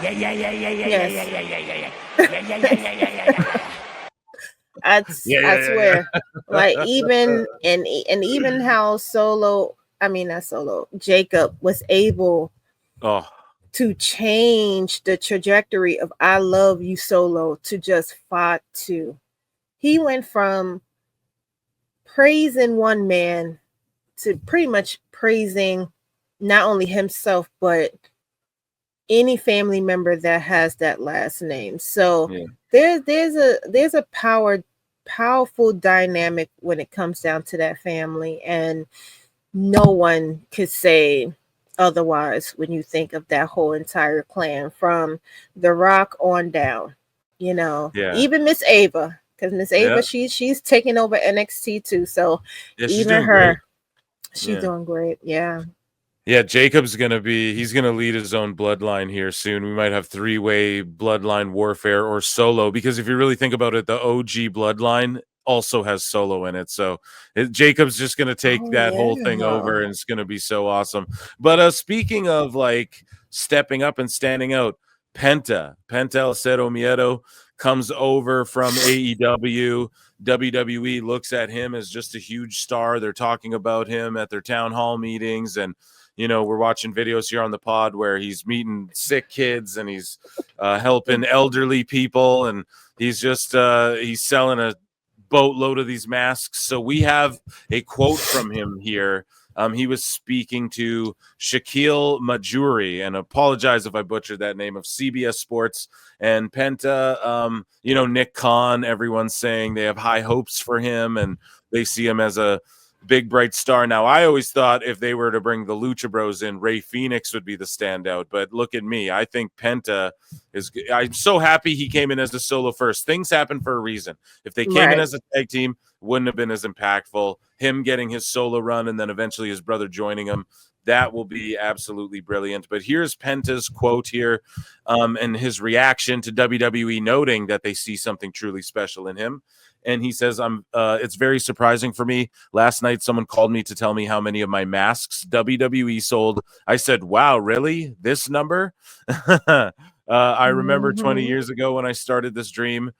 I swear, like even how Jacob was able to change the trajectory of I Love You Solo to just fought to. He went from praising one man to pretty much praising not only himself, but any family member that has that last name. So there's a powerful dynamic when it comes down to that family, and no one could say otherwise when you think of that whole entire clan from The Rock on down. Even Miss Ava, because Miss Ava, she's taking over NXT too. So even her, she's doing great. Yeah, Jacob's he's gonna lead his own bloodline here soon. We might have 3-way bloodline warfare or Solo, because if you really think about it, the OG bloodline also has Solo in it. So Jacob's just gonna take that whole thing over, and it's gonna be so awesome. But speaking of like stepping up and standing out, Penta El Cero Miedo comes over from AEW. WWE looks at him as just a huge star. They're talking about him at their town hall meetings, and we're watching videos here on the pod where he's meeting sick kids, and he's helping elderly people, and he's just he's selling a boatload of these masks. So we have a quote from him here. He was speaking to Shaquille Majuri, and apologize if I butchered that name, of CBS Sports and Penta. Nick Khan, everyone's saying they have high hopes for him, and they see him as a big bright star. Now, I always thought if they were to bring the Lucha Bros in, Rey Fenix would be the standout, but look at me. I think Penta I'm so happy he came in as a solo first. Things happen for a reason. If they came in as a tag team, wouldn't have been as impactful. Him getting his solo run and then eventually his brother joining him, that will be absolutely brilliant. But here's Penta's quote here, and his reaction to WWE noting that they see something truly special in him. And he says, it's very surprising for me. Last night, someone called me to tell me how many of my masks WWE sold. I said, wow, really? This number? I remember 20 years ago when I started this dream.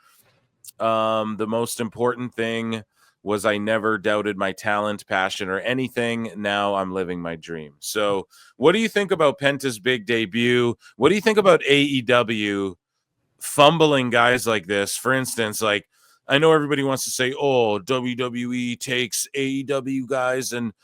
The most important thing was I never doubted my talent, passion, or anything. Now I'm living my dream. So what do you think about Penta's big debut? What do you think about AEW fumbling guys like this? For instance, like, I know everybody wants to say, oh, WWE takes AEW guys and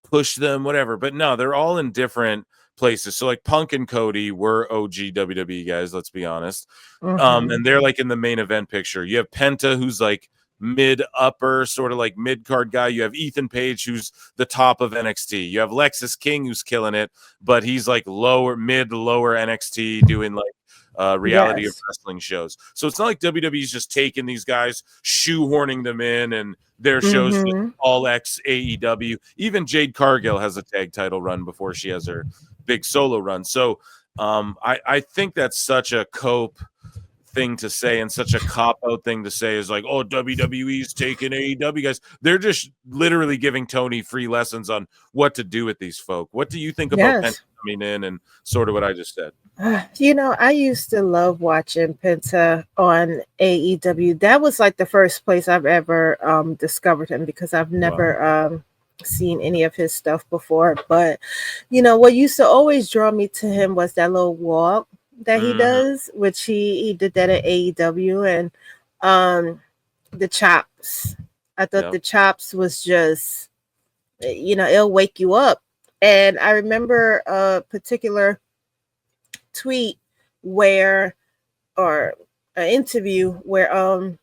push them, whatever. But no, they're all in different places. So like Punk and Cody were OG WWE guys, let's be honest. And they're like in the main event picture. You have Penta, who's like mid-upper, sort of like mid-card guy. You have Ethan Page, who's the top of NXT. You have Lexus King, who's killing it, but he's like lower NXT, doing like reality of wrestling shows. So it's not like WWE's just taking these guys, shoehorning them in, and their shows all ex AEW. Even Jade Cargill has a tag title run before she has her big solo run. So I think that's such a cope thing to say, and such a cop-out thing to say, is like, oh, WWE's taking AEW guys. They're just literally giving Tony free lessons on what to do with these folk. What do you think about Penta coming in and sort of what I just said? I used to love watching Penta on AEW. That was like the first place I've ever discovered him, because I've never seen any of his stuff before. But what used to always draw me to him was that little walk that he does, which he did that at AEW, and the chops. I thought the chops was just, it'll wake you up. And I remember a particular tweet where, or an interview where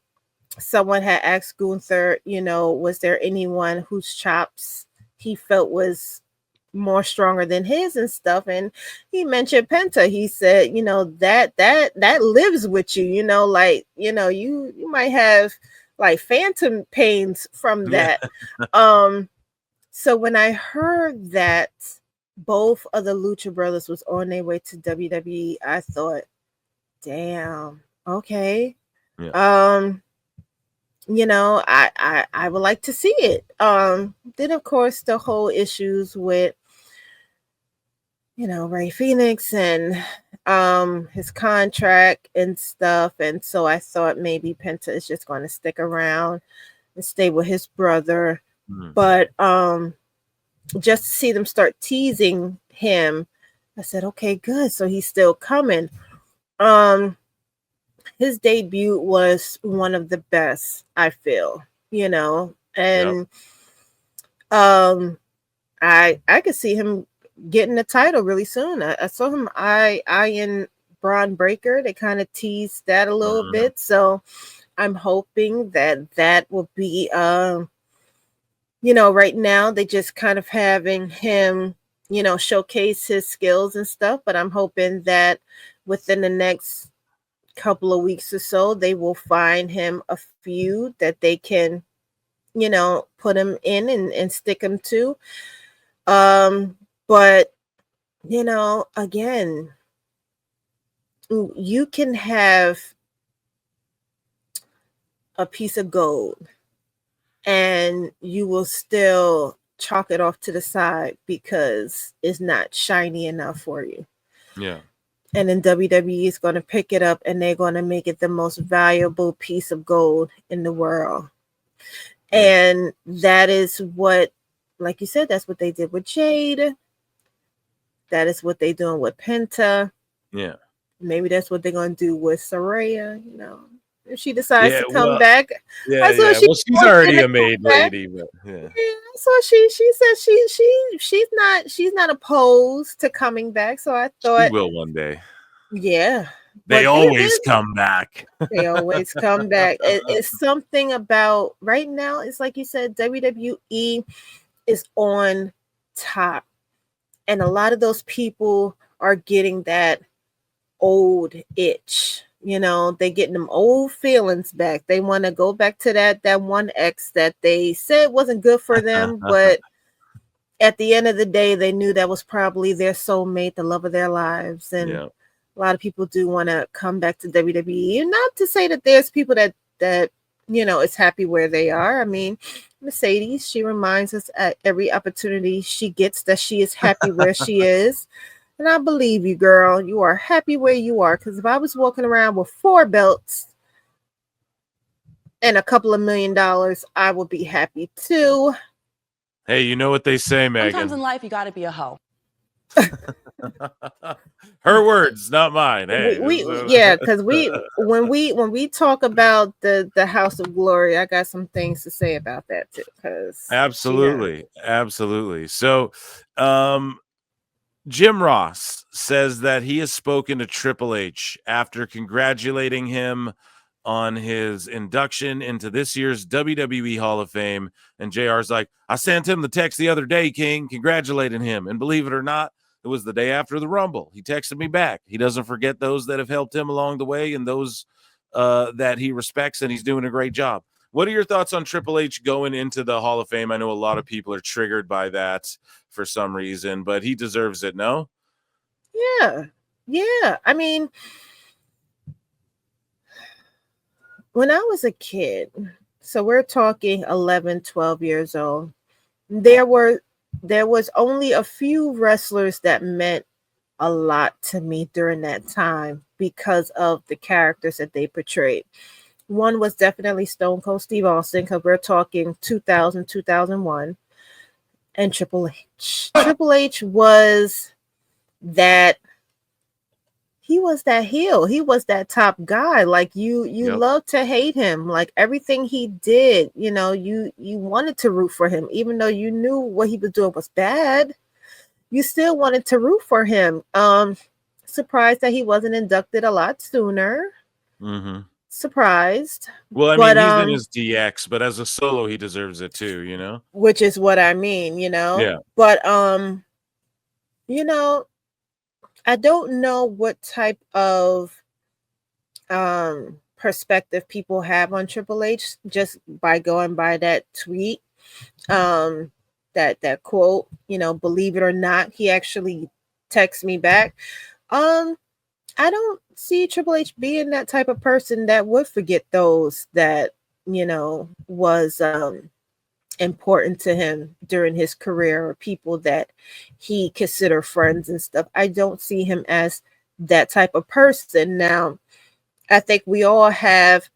someone had asked Gunther, was there anyone whose chops he felt was more stronger than his and stuff, and he mentioned Penta. He said, that lives with you, you might have like phantom pains from that. So when I heard that both of the Lucha Brothers was on their way to WWE, I thought, damn, okay. Yeah. I would like to see it. Then of course the whole issues with Ray Phoenix and his contract and stuff, and so I thought maybe Penta is just going to stick around and stay with his brother. But just to see them start teasing him, I said, okay, good, so he's still coming. His debut was one of the best, I feel, and I could see him getting the title really soon. I saw him eyeing Braun Breaker. They kind of teased that a little bit, so I'm hoping that will be right now they just kind of having him showcase his skills and stuff, but I'm hoping that within the next couple of weeks or so they will find him a feud that they can put him in and stick him to. But again, you can have a piece of gold and you will still chalk it off to the side because it's not shiny enough for you. Yeah. And then WWE is going to pick it up and they're going to make it the most valuable piece of gold in the world. Yeah. And that is what, like you said, that's what they did with Jade. That is what they're doing with Penta. Yeah. Maybe that's what they're going to do with Saraya, if she decides to come back. Yeah, she's already a made lady, but so she said she's not opposed to coming back. So I thought she will one day. Yeah. They always come back. They always come back. It's something about right now, it's like you said, WWE is on top. And a lot of those people are getting that old itch. They getting them old feelings back. They want to go back to that one ex that they said wasn't good for them, but at the end of the day, they knew that was probably their soulmate, the love of their lives. And a lot of people do want to come back to WWE. And not to say that there's people that is happy where they are. I mean, Mercedes, she reminds us at every opportunity she gets that she is happy where she is. And I believe you, girl. You are happy where you are. Because if I was walking around with 4 belts and a couple of $1 million, I would be happy too. Hey, you know what they say, Megan? Sometimes in life, you got to be a hoe. Her words, not mine. Hey, because when we talk about the House of Glory, I got some things to say about that too. Absolutely. So, Jim Ross says that he has spoken to Triple H after congratulating him on his induction into this year's WWE Hall of Fame. And JR's like, I sent him the text the other day, King, congratulating him. And believe it or not, it was the day after the Rumble. He texted me back. He doesn't forget those that have helped him along the way and those that he respects, and he's doing a great job. What are your thoughts on Triple H going into the Hall of Fame? I know a lot of people are triggered by that for some reason, but he deserves it, no? Yeah. I mean, when I was a kid, so we're talking 11, 12 years old, there was only a few wrestlers that meant a lot to me during that time because of the characters that they portrayed. One was definitely Stone Cold Steve Austin, because we're talking 2000, 2001, and Triple H. Triple H was that. He was that heel. He was that top guy. Like you love to hate him. Like everything he did, you wanted to root for him, even though you knew what he was doing was bad. you still wanted to root for him. Surprised that he wasn't inducted a lot sooner. Mm-hmm. Surprised. Well, I but mean, he's in his DX, but as a solo, he deserves it too, you know? Which is what I mean, you know? Yeah. But, you know, I don't know what type of perspective people have on Triple H just by going by that tweet. That quote, you know, believe it or not, he actually texted me back. I don't see Triple H being that type of person that would forget those that, you know, was important to him during his career, or people that he considered friends and stuff. I don't see him as that type of person. Now, I think we all have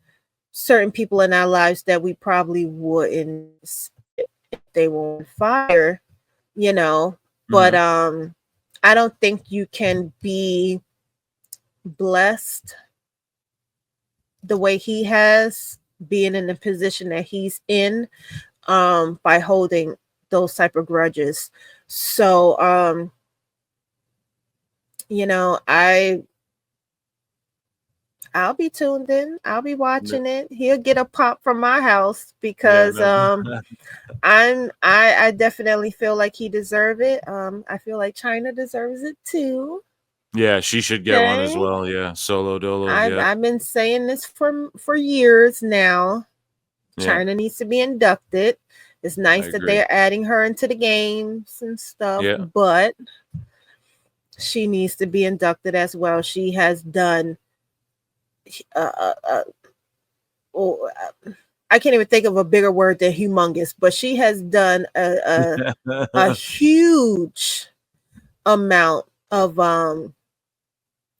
certain people in our lives that we probably wouldn't if they were on fire, you know, but I don't think you can be blessed the way he has, being in the position that he's in, by holding those type of grudges. So you know, I'll be tuned in. I'll be watching it. He'll get a pop from my house because I definitely feel like he deserves it. I feel like China deserves it too. Yeah, she should get one as well. Yeah, solo dolo. I've been saying this for years now. China needs to be inducted. It's nice that they're adding her into the games and stuff, but she needs to be inducted as well. She has done I can't even think of a bigger word than humongous, but she has done a huge amount of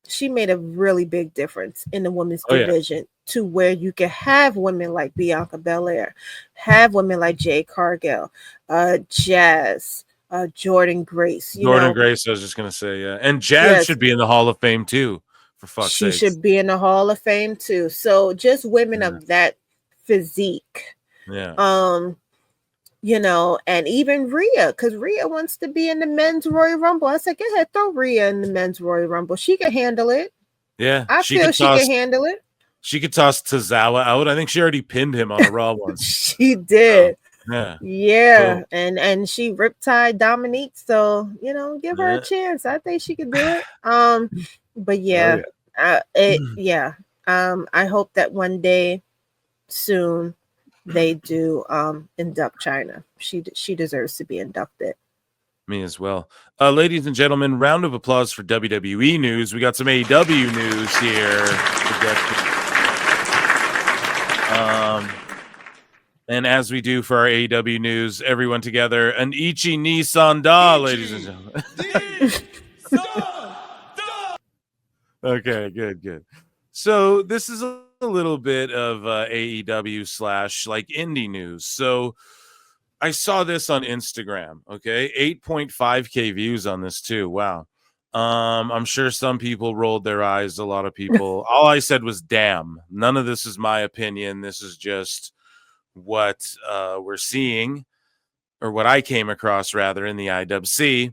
she made a really big difference in the women's division, to where you can have women like Bianca Belair, have women like Jade Cargill, Jazz, Jordan Grace. Grace, I was just gonna say, and Jazz should be in the Hall of Fame too. For fuck's sake, she should be in the Hall of Fame too. So just women of that physique, you know, and even Rhea, because Rhea wants to be in the men's Royal Rumble. I said, go ahead, throw Rhea in the men's Royal Rumble. She can handle it. Yeah, I feel she can handle it. She could toss Tozawa out. I think she already pinned him on a Raw once. She did. Yeah. Cool. And she riptide Dominique. So, you know, give her a chance. I think she could do it. But I hope that one day soon they do induct China. She deserves to be inducted. Me as well. Ladies and gentlemen, round of applause for WWE news. We got some AEW news here. And as we do for our AEW news, everyone together, an Ichi ni Sanda, ladies and gentlemen. Okay, good. So this is a little bit of AEW / like indie news. So I saw this on Instagram. Okay, 8.5K views on this too. Wow. I'm sure some people rolled their eyes. A lot of people. All I said was "damn." None of this is my opinion. This is just what we're seeing, or what I came across rather, in the IWC.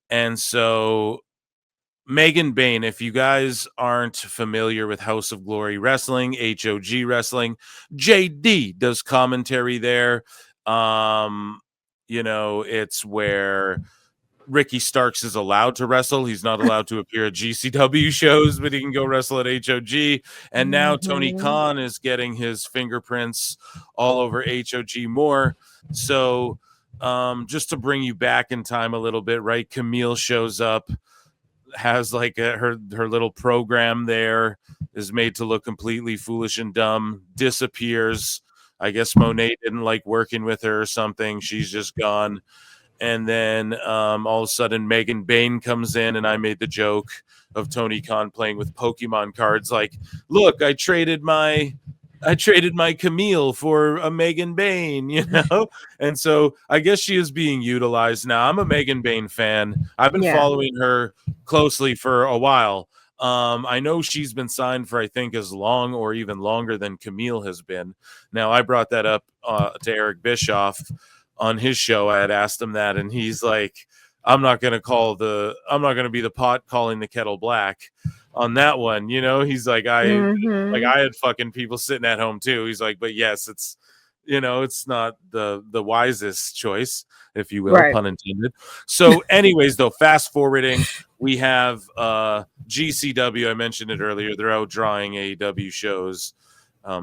And so Megan Bayne, if you guys aren't familiar with House of Glory Wrestling, HOG Wrestling, JD does commentary there. You know, it's where Ricky Starks is allowed to wrestle. He's not allowed to appear at GCW shows, but he can go wrestle at HOG. And now Tony Khan is getting his fingerprints all over HOG more. So just to bring you back in time a little bit, right? Camille shows up, has like her little program there, is made to look completely foolish and dumb, disappears. I guess Mone didn't like working with her or something. She's just gone. And then all of a sudden Megan Bayne comes in, and I made the joke of Tony Khan playing with Pokemon cards. Like, look, I traded my Camille for a Megan Bayne, you know? And so I guess she is being utilized now. I'm a Megan Bayne fan. I've been following her closely for a while. I know she's been signed for, I think, as long or even longer than Camille has been. Now, I brought that up to Eric Bischoff on his show. I had asked him that, and he's like, I'm not going to be the pot calling the kettle black on that one. You know, he's like, I had fucking people sitting at home too. He's like, but yes, it's, you know, it's not the wisest choice, if you will, Right. pun intended. So anyways, though, fast forwarding, we have GCW. I mentioned it earlier. They're out drawing AEW shows.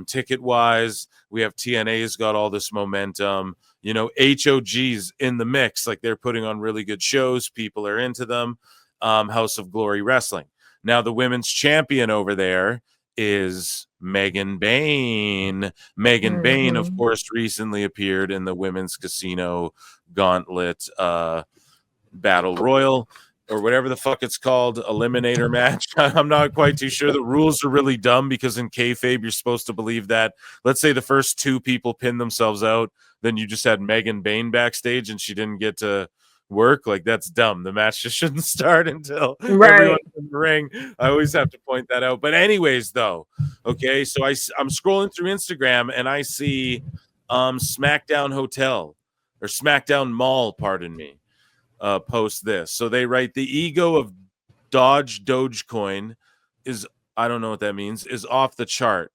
Ticket wise, we have TNA's got all this momentum. You know, HOG's in the mix. Like, they're putting on really good shows. People are into them. House of Glory Wrestling. Now, the women's champion over there is Megan Bayne. Megan Bayne, of course, recently appeared in the Women's Casino Gauntlet Battle Royal, or whatever the fuck it's called, eliminator match. I'm not quite too sure. The rules are really dumb because in kayfabe, you're supposed to believe that, let's say the first two people pin themselves out, then you just had Megan Bayne backstage and she didn't get to work. Like, that's dumb. The match just shouldn't start until everyone's in the ring. I always have to point that out. But anyways, though, okay, so I'm scrolling through Instagram and I see SmackDown Hotel, or SmackDown Mall, pardon me, post this. So they write, the ego of Dogecoin is, I don't know what that means, is off the chart.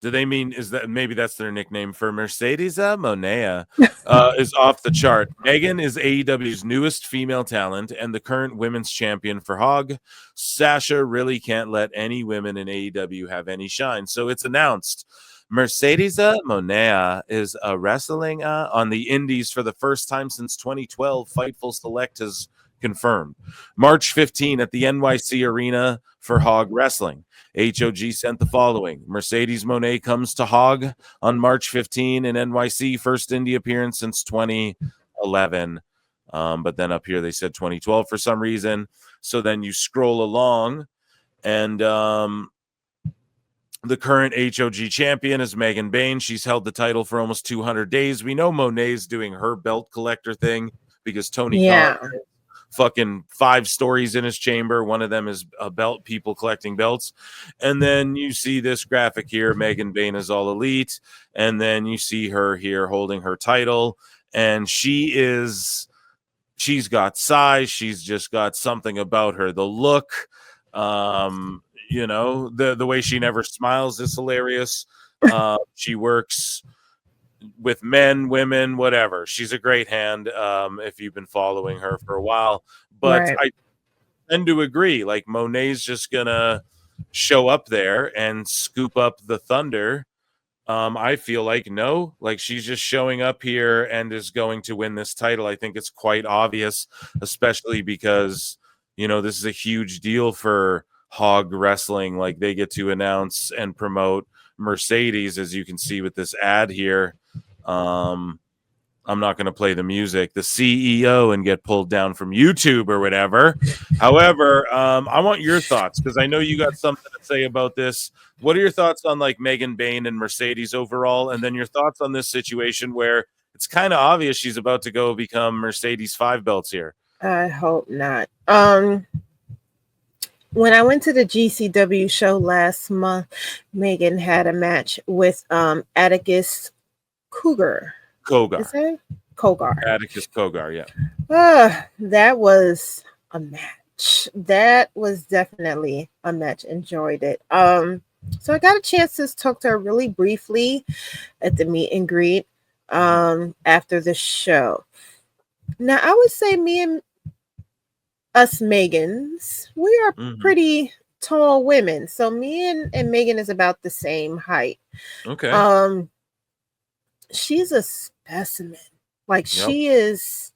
Do they mean, is that maybe that's their nickname for Mercedes Mone is off the chart. Megan is AEW's newest female talent and the current women's champion for Hog. Sasha really can't let any women in AEW have any shine. So it's announced Mercedes Mone is wrestling on the indies for the first time since 2012. Fightful Select has confirmed. March 15 at the NYC Arena for Hog Wrestling. HOG sent the following. Mercedes Mone comes to Hog on March 15 in NYC. First indie appearance since 2011. But then up here they said 2012 for some reason. So then you scroll along and the current HOG champion is Megan Bayne. She's held the title for almost 200 days. We know Monet's doing her belt collector thing because Tony Khan has fucking 5 stories in his chamber. One of them is a belt, people collecting belts. And then you see this graphic here. Megan Bayne is all elite. And then you see her here holding her title. And she's got size. She's just got something about her. The look, you know, the way she never smiles is hilarious. She works with men, women, whatever. She's a great hand if you've been following her for a while. But I tend to agree. Like, Monet's just gonna show up there and scoop up the thunder. I feel like no, like she's just showing up here and is going to win this title. I think it's quite obvious, especially because, you know, this is a huge deal for Hog Wrestling. Like, they get to announce and promote Mercedes, as you can see with this ad here. I'm not going to play the music, the CEO, and get pulled down from YouTube or whatever. However, I want your thoughts because I know you got something to say about this. What are your thoughts on like Megan Bayne and Mercedes overall? And then your thoughts on this situation where it's kind of obvious she's about to go become Mercedes 5 belts here. I hope not. When I went to the GCW show last month, Megan had a match with Atticus Kogar. Is that Kogar? Atticus Kogar, yeah. That was a match. That was definitely a match. Enjoyed it. So I got a chance to talk to her really briefly at the meet and greet after the show. Now, I would say us Megans, we are pretty tall women. So me and Megan is about the same height. Okay. She's a specimen. Like, she is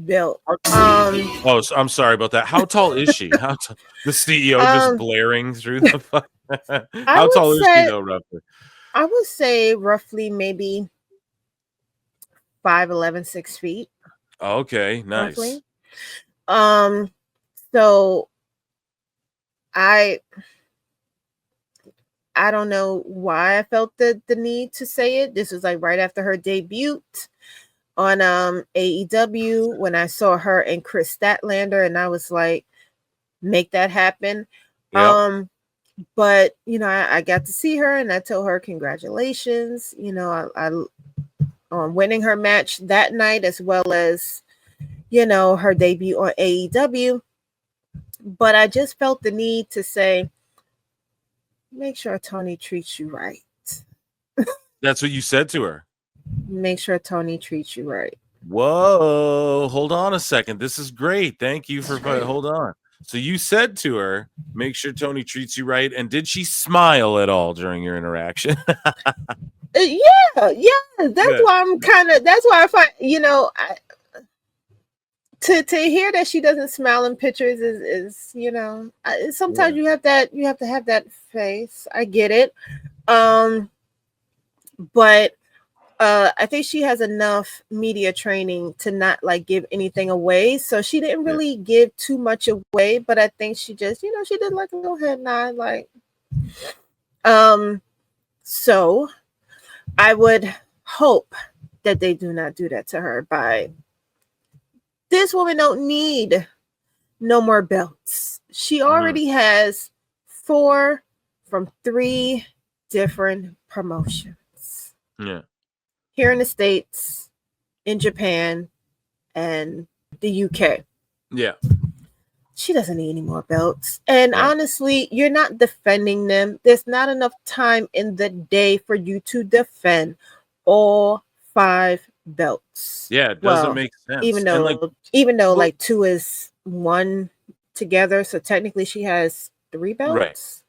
built. Oh, so I'm sorry about that. How tall is she? The CEO just blaring through the How tall is she though, roughly? I would say roughly maybe 5'11", 6 feet. Okay, nice. Roughly. So I don't know why I felt the need to say it. This was like right after her debut on AEW when I saw her and Chris Statlander, and I was like, make that happen. Yep. But you know, I got to see her and I told her congratulations. You know, on winning her match that night, as well as, you know, her debut on AEW. But I just felt the need to say, make sure Tony treats you right. That's what you said to her. Make sure Tony treats you right. Whoa, hold on a second. This is great. Thank you for hold on. So you said to her, make sure Tony treats you right. And did she smile at all during your interaction? Yeah. That's Good. why that's why I find, you know, to hear that she doesn't smile in pictures is you know, sometimes you have to have that face. I get it. But I think she has enough media training to not like give anything away. So she didn't really give too much away, but I think she just, you know, she did like a little head nod, like, so I would hope that they do not do that to her. By this woman don't need no more belts. She already has 4 from 3 different promotions. Yeah. Here in the States, in Japan, and the UK. Yeah. She doesn't need any more belts. And honestly, you're not defending them. There's not enough time in the day for you to defend all 5 belts. Yeah, it doesn't make sense. Even though like 2 is 1 together, so technically she has 3 belts.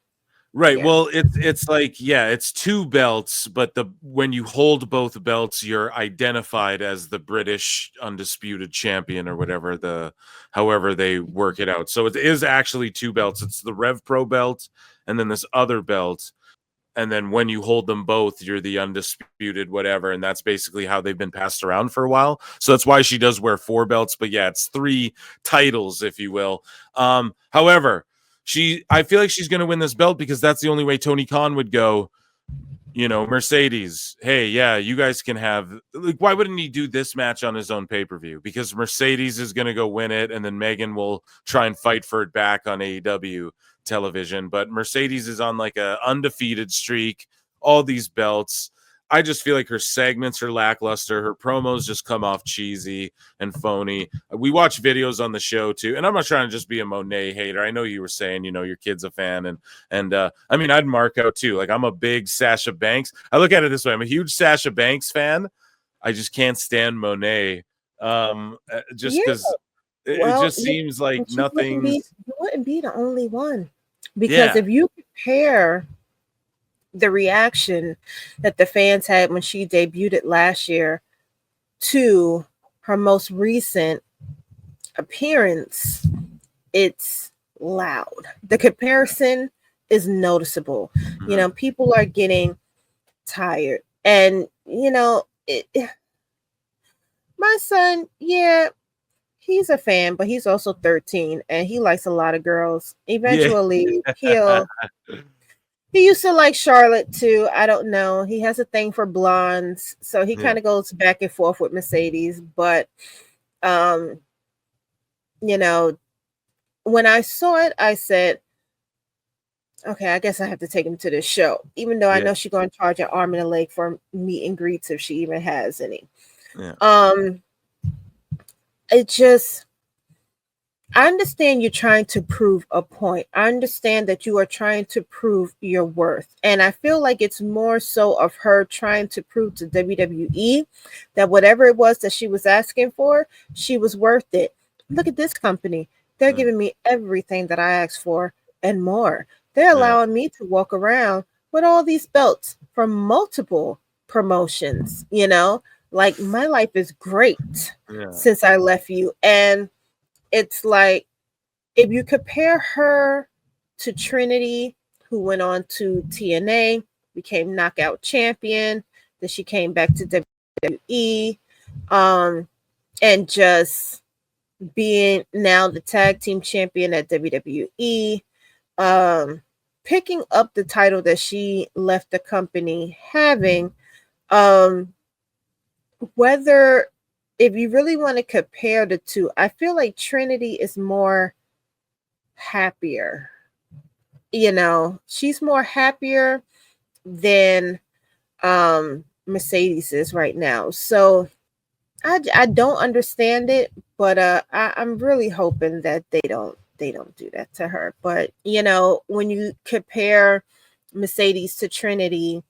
Right. Yeah. Well, it's like, it's 2 belts, but when you hold both belts, you're identified as the British undisputed champion or whatever however they work it out. So it is actually 2 belts. It's the Rev Pro belt and then this other belt. And then when you hold them both, you're the undisputed whatever. And that's basically how they've been passed around for a while. So that's why she does wear 4 belts. But yeah, it's 3 titles, if you will. However, I feel like she's going to win this belt because that's the only way Tony Khan would go, you know, Mercedes, hey, yeah, you guys can have, like, why wouldn't he do this match on his own pay-per-view? Because Mercedes is going to go win it, and then Megan will try and fight for it back on AEW television. But Mercedes is on like a undefeated streak, all these belts. I just feel like her segments are lackluster. Her promos just come off cheesy and phony. We watch videos on the show too, and I'm not trying to just be a Mone hater. I know you were saying, you know, your kid's a fan, and I mean, I'd mark out too. Like, I'm a big Sasha Banks. I look at it this way: I'm a huge Sasha Banks fan. I just can't stand Mone, just because it just seems like nothing's. You wouldn't be the only one, because if you compare the reaction that the fans had when she debuted last year to her most recent appearance, it's loud. The comparison is noticeable. You know, people are getting tired, and you know, my son, he's a fan, but he's also 13 and he likes a lot of girls. Eventually he used to like Charlotte too. I don't know. He has a thing for blondes, so he kind of goes back and forth with Mercedes. But, you know, when I saw it, I said, okay, I guess I have to take him to this show, even though I know she's going to charge an arm and a leg for meet and greets if she even has any. It just, I understand you're trying to prove a point. I understand that you are trying to prove your worth. And I feel like it's more so of her trying to prove to WWE that whatever it was that she was asking for, she was worth it. Look at this company. They're giving me everything that I asked for and more. They're allowing me to walk around with all these belts from multiple promotions, you know? Like, my life is great since I left you. And it's like, if you compare her to Trinity, who went on to TNA, became knockout champion, then she came back to WWE, and just being now the tag team champion at WWE, picking up the title that she left the company having, whether, if you really want to compare the two, I feel like Trinity is more happier. You know, she's more happier than Mercedes is right now. So I don't understand it, but I'm really hoping that they don't do that to her. But you know, when you compare Mercedes to Trinity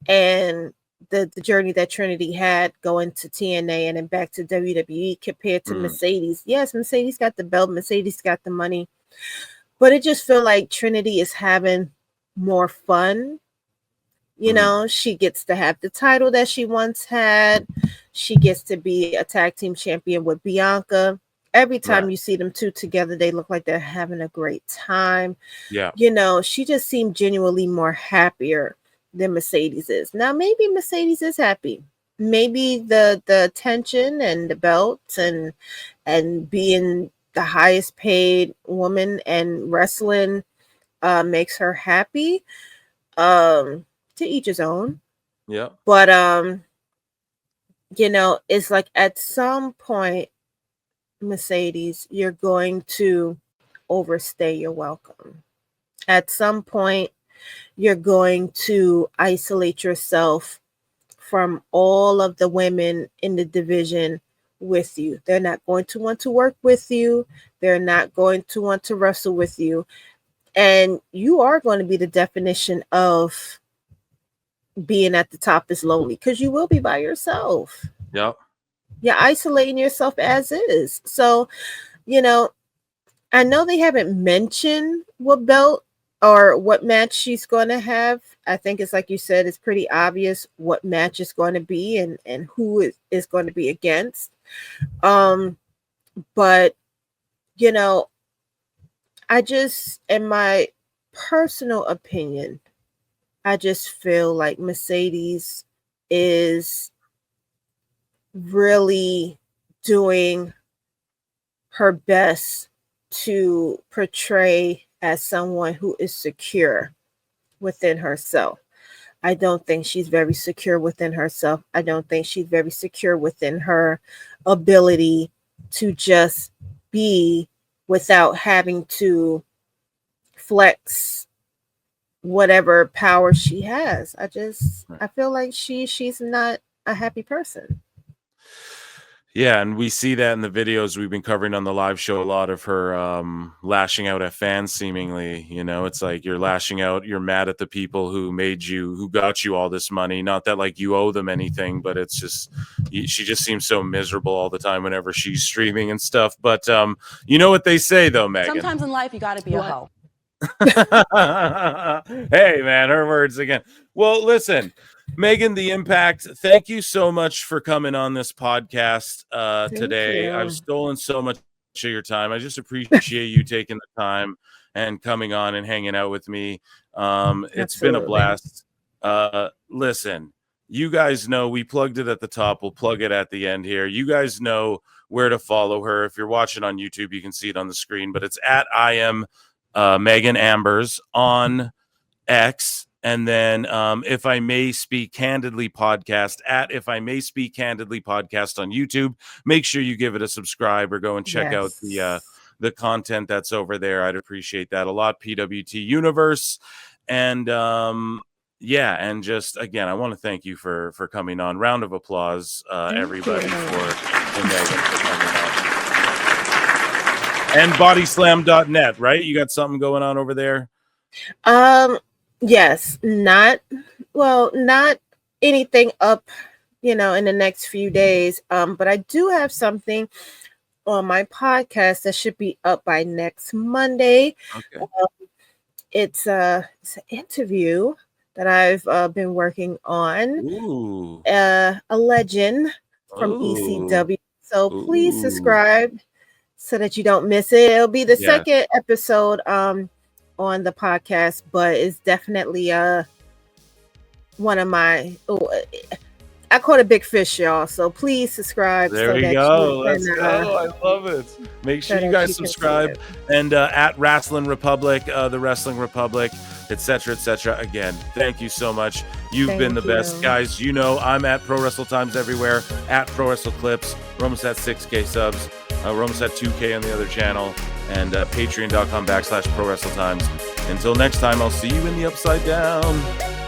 and the journey that Trinity had going to TNA and then back to WWE compared to Mercedes, yes, Mercedes got the belt, Mercedes got the money, but it just feel like Trinity is having more fun. You know, she gets to have the title that she once had. She gets to be a tag team champion with Bianca. Every time you see them two together, they look like they're having a great time. Yeah. You know, she just seemed genuinely more happier than Mercedes is. Now, maybe Mercedes is happy. Maybe the attention and the belts and being the highest paid woman and wrestling makes her happy. To each his own. Yeah. But you know, it's like at some point, Mercedes, you're going to overstay your welcome. At some point, you're going to isolate yourself from all of the women in the division with you. They're not going to want to work with you. They're not going to want to wrestle with you. And you are going to be the definition of being at the top is lonely, because you will be by yourself. Yep. You're isolating yourself as is. So, you know, I know they haven't mentioned what belt or what match she's going to have. I think it's like you said, it's pretty obvious what match is going to be and who is going to be against. But, you know, I just, in my personal opinion, I just feel like Mercedes is really doing her best to portray as someone who is secure within herself. I don't think she's very secure within herself. I don't think she's very secure within her ability to just be without having to flex whatever power she has. I feel like she's not a happy person. Yeah, and we see that in the videos we've been covering on the live show, a lot of her lashing out at fans seemingly. You know, it's like you're lashing out, you're mad at the people who made you, who got you all this money. Not that like you owe them anything, but it's just, she just seems so miserable all the time whenever she's streaming and stuff. But you know what they say though, Megan? Sometimes in life you got to be a hoe. Hey man, her words again. Well, listen, Megan the Impact, thank you so much for coming on this podcast today. you. I've stolen so much of your time. I just appreciate you taking the time and coming on and hanging out with me. It's been a blast. Listen, you guys know we plugged it at the top. We'll plug it at the end here. You guys know where to follow her. If you're watching on YouTube, you can see it on the screen, but it's at I am Megan Ambers on X, and then If I May Speak Candidly podcast at If I May Speak Candidly podcast on YouTube. Make sure you give it a subscribe or go and check out the content that's over there. I'd appreciate that a lot. PWT Universe, and yeah, and just again, I want to thank you for coming on. Round of applause, everybody, for Megan for coming on. And BodySlam.net, right? You got something going on over there? Yes, not anything up, you know, in the next few days. But I do have something on my podcast that should be up by next Monday. Okay. It's an interview that I've been working on. Ooh. A legend from ECW. So please subscribe so that you don't miss it. It'll be the second episode on the podcast, but it's definitely one of my I caught a big fish, y'all. So please subscribe. There you go. Let's go. I love it. Make sure you guys subscribe. And at Wrestling Republic, the Wrestling Republic, etc., etc. Again, thank you so much. You've been the best, guys. You know, I'm at Pro Wrestle Times everywhere, at Pro Wrestle Clips. We're almost at 6K subs. We're almost at 2K on the other channel. And patreon.com/Pro Wrestle Times. Until next time, I'll see you in the upside down.